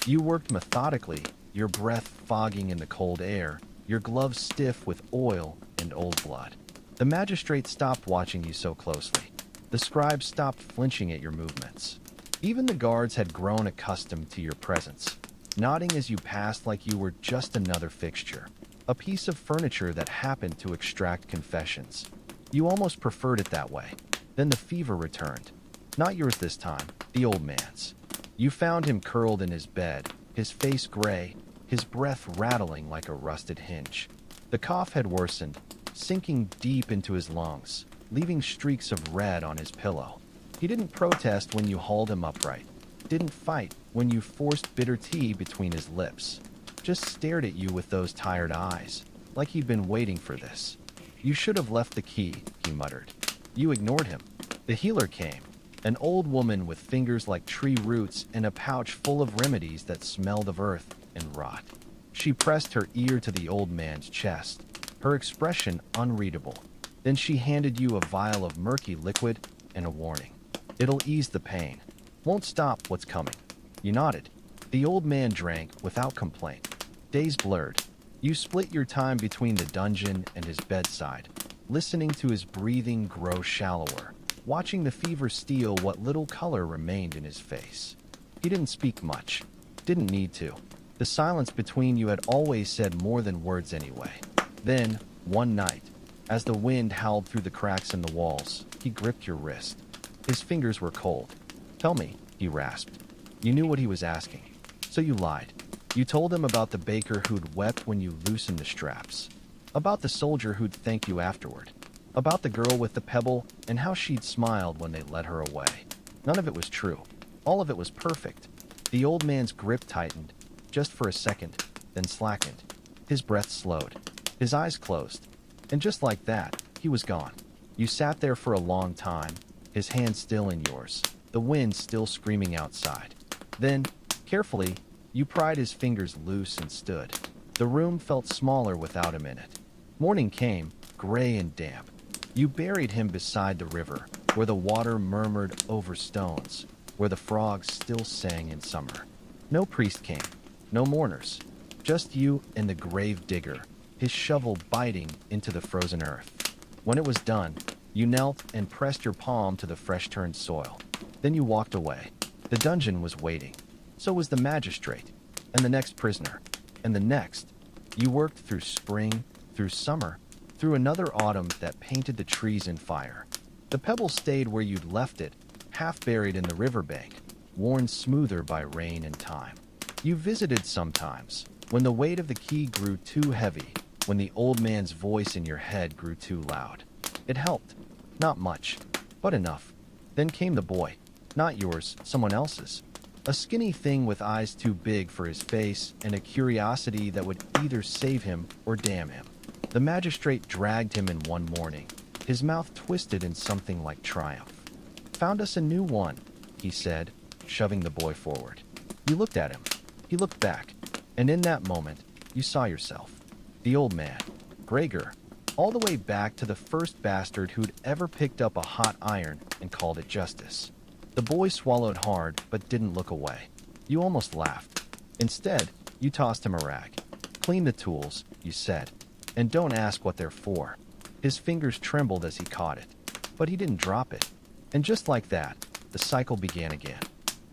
You worked methodically, your breath fogging in the cold air, your gloves stiff with oil and old blood. The magistrate stopped watching you so closely. The scribe stopped flinching at your movements. Even the guards had grown accustomed to your presence, nodding as you passed like you were just another fixture, a piece of furniture that happened to extract confessions. You almost preferred it that way. Then the fever returned. Not yours this time, the old man's. You found him curled in his bed, his face gray, his breath rattling like a rusted hinge. The cough had worsened, sinking deep into his lungs, leaving streaks of red on his pillow. He didn't protest when you hauled him upright, didn't fight when you forced bitter tea between his lips, just stared at you with those tired eyes, like he'd been waiting for this. "You should have left the key," he muttered. You ignored him. The healer came, an old woman with fingers like tree roots and a pouch full of remedies that smelled of earth and rot. She pressed her ear to the old man's chest, her expression unreadable. Then she handed you a vial of murky liquid and a warning. "It'll ease the pain. Won't stop what's coming." You nodded. The old man drank without complaint. Days blurred. You split your time between the dungeon and his bedside, listening to his breathing grow shallower, watching the fever steal what little color remained in his face. He didn't speak much. Didn't need to. The silence between you had always said more than words anyway. Then, one night, as the wind howled through the cracks in the walls, he gripped your wrist. His fingers were cold. "Tell me," he rasped. You knew what he was asking. So you lied. You told him about the baker who'd wept when you loosened the straps. About the soldier who'd thank you afterward. About the girl with the pebble and how she'd smiled when they led her away. None of it was true. All of it was perfect. The old man's grip tightened, just for a second, then slackened. His breath slowed. His eyes closed. And just like that, he was gone. You sat there for a long time, his hand still in yours, the wind still screaming outside. Then, carefully, you pried his fingers loose and stood. The room felt smaller without him in it. Morning came, gray and damp. You buried him beside the river, where the water murmured over stones. where the frogs still sang in summer. No priest came, no mourners, just you and the grave digger, his shovel biting into the frozen earth. When it was done, you knelt and pressed your palm to the fresh-turned soil. Then you walked away. The dungeon was waiting. So was the magistrate, and the next prisoner, and the next. You worked through spring, through summer, through another autumn that painted the trees in fire. The pebble stayed where you'd left it, half buried in the riverbank, worn smoother by rain and time. You visited sometimes, when the weight of the key grew too heavy, when the old man's voice in your head grew too loud. It helped. Not much, but enough. Then came the boy. Not yours, someone else's. A skinny thing with eyes too big for his face and a curiosity that would either save him or damn him. The magistrate dragged him in one morning, his mouth twisted in something like triumph. "Found us a new one," he said, shoving the boy forward. You looked at him. He looked back, and in that moment, you saw yourself. The old man, Gregor, all the way back to the first bastard who'd ever picked up a hot iron and called it justice. The boy swallowed hard, but didn't look away. You almost laughed. Instead, you tossed him a rag. "Clean the tools," you said, "and don't ask what they're for." His fingers trembled as he caught it, but he didn't drop it. And just like that, the cycle began again.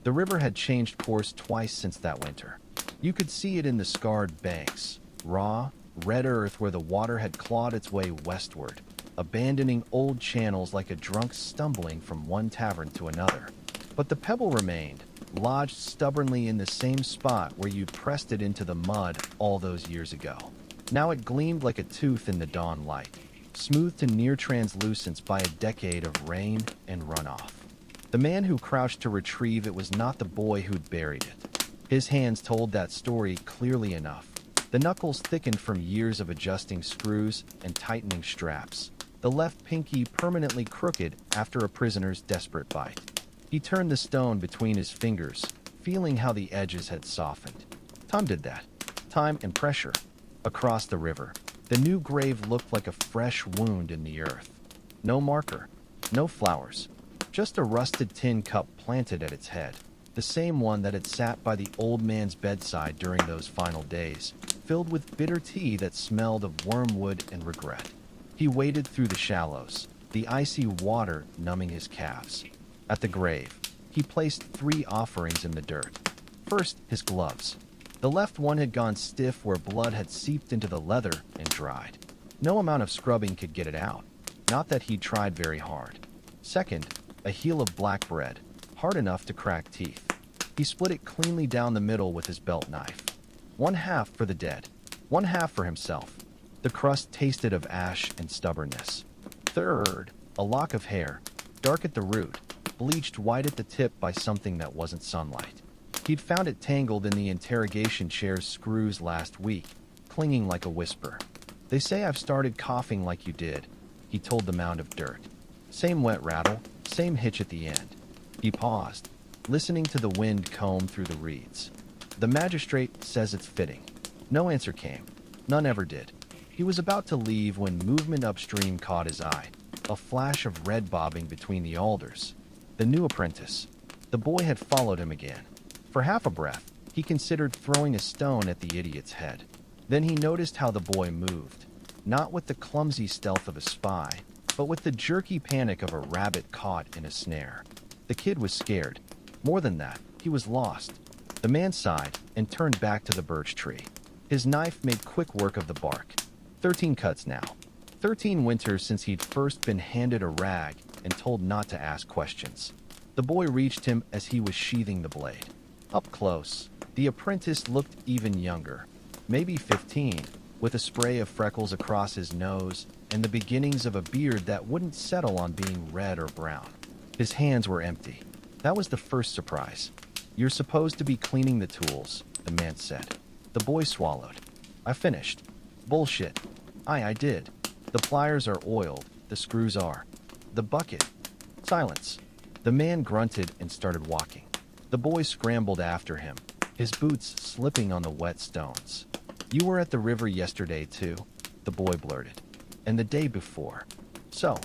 The river had changed course twice since that winter. You could see it in the scarred banks, raw, red earth where the water had clawed its way westward, abandoning old channels like a drunk stumbling from one tavern to another. But the pebble remained, lodged stubbornly in the same spot where you'd pressed it into the mud all those years ago. Now it gleamed like a tooth in the dawn light, smoothed to near translucence by a decade of rain and runoff. The man who crouched to retrieve it was not the boy who'd buried it. His hands told that story clearly enough. The knuckles thickened from years of adjusting screws and tightening straps. The left pinky permanently crooked after a prisoner's desperate bite. He turned the stone between his fingers, feeling how the edges had softened. Time did that. Time and pressure. Across the river, the new grave looked like a fresh wound in the earth. No marker, no flowers, just a rusted tin cup planted at its head. The same one that had sat by the old man's bedside during those final days, filled with bitter tea that smelled of wormwood and regret. He waded through the shallows, the icy water numbing his calves. At the grave, he placed 3 offerings in the dirt. First, his gloves. The left one had gone stiff where blood had seeped into the leather and dried. No amount of scrubbing could get it out, not that he'd tried very hard. Second, a heel of black bread, hard enough to crack teeth. He split it cleanly down the middle with his belt knife. 1/2 for the dead, 1/2 for himself. The crust tasted of ash and stubbornness. Third, a lock of hair, dark at the root, bleached white at the tip by something that wasn't sunlight. He'd found it tangled in the interrogation chair's screws last week, clinging like a whisper. "They say I've started coughing like you did," he told the mound of dirt. Same wet rattle, same hitch at the end. He paused, listening to the wind comb through the reeds. "The magistrate says it's fitting." No answer came. None ever did. He was about to leave when movement upstream caught his eye, a flash of red bobbing between the alders. The new apprentice. The boy had followed him again. For half a breath, he considered throwing a stone at the idiot's head. Then he noticed how the boy moved, not with the clumsy stealth of a spy, but with the jerky panic of a rabbit caught in a snare. The kid was scared. More than that, he was lost. The man sighed and turned back to the birch tree. His knife made quick work of the bark. 13 cuts now. 13 winters since he'd first been handed a rag and told not to ask questions. The boy reached him as he was sheathing the blade. Up close, the apprentice looked even younger, maybe 15, with a spray of freckles across his nose and the beginnings of a beard that wouldn't settle on being red or brown. His hands were empty. That was the first surprise. "You're supposed to be cleaning the tools," the man said. The boy swallowed. "I finished." "Bullshit." I did. The pliers are oiled, the screws are. The bucket." Silence. The man grunted and started walking. The boy scrambled after him, his boots slipping on the wet stones. "You were at the river yesterday, too," the boy blurted. "And the day before." So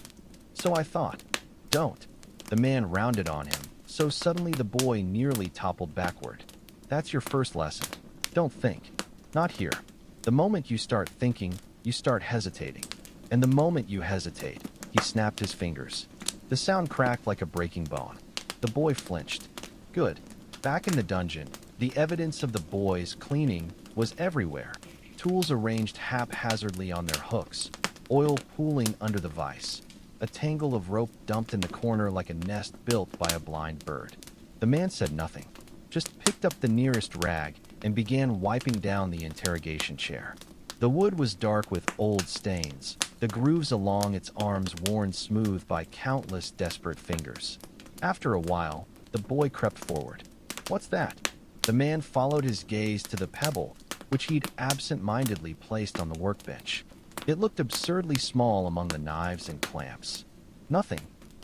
I thought." "Don't." The man rounded on him, So suddenly the boy nearly toppled backward. That's your first lesson. Don't think. Not here. The moment you start thinking, you start hesitating. And the moment you hesitate, he snapped his fingers. The sound cracked like a breaking bone. The boy flinched. Good. Back in the dungeon, the evidence of the boys cleaning was everywhere. Tools arranged haphazardly on their hooks, oil pooling under the vise, a tangle of rope dumped in the corner like a nest built by a blind bird. The man said nothing, just picked up the nearest rag and began wiping down the interrogation chair. The wood was dark with old stains, the grooves along its arms worn smooth by countless desperate fingers. After a while, the boy crept forward. What's that? The man followed his gaze to the pebble, which he'd absent-mindedly placed on the workbench. It looked absurdly small among the knives and clamps. Nothing.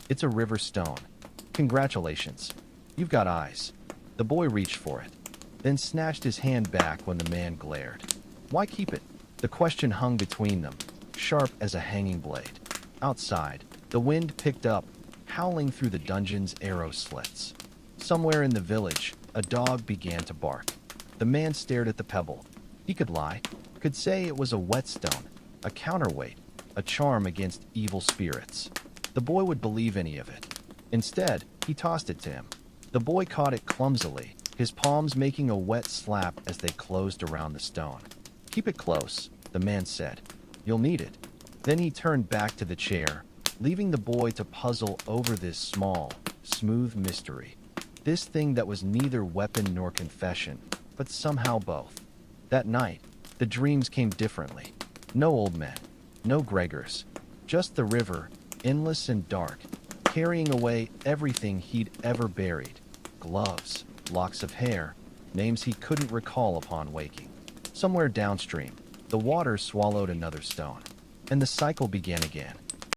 It's a river stone. Congratulations. You've got eyes. The boy reached for it, then snatched his hand back when the man glared. Why keep it? The question hung between them, sharp as a hanging blade. Outside, the wind picked up, howling through the dungeon's arrow slits. Somewhere in the village, a dog began to bark. The man stared at the pebble. He could lie, could say it was a whetstone, a counterweight, a charm against evil spirits. The boy would believe any of it. Instead, he tossed it to him. The boy caught it clumsily, his palms making a wet slap as they closed around the stone. Keep it close, the man said. You'll need it. Then he turned back to the chair, leaving the boy to puzzle over this small, smooth mystery. This thing that was neither weapon nor confession, but somehow both. That night, the dreams came differently. No old men, no Gregors, just the river, endless and dark, carrying away everything he'd ever buried. Gloves, locks of hair, names he couldn't recall upon waking. Somewhere downstream, the water swallowed another stone, and the cycle began again.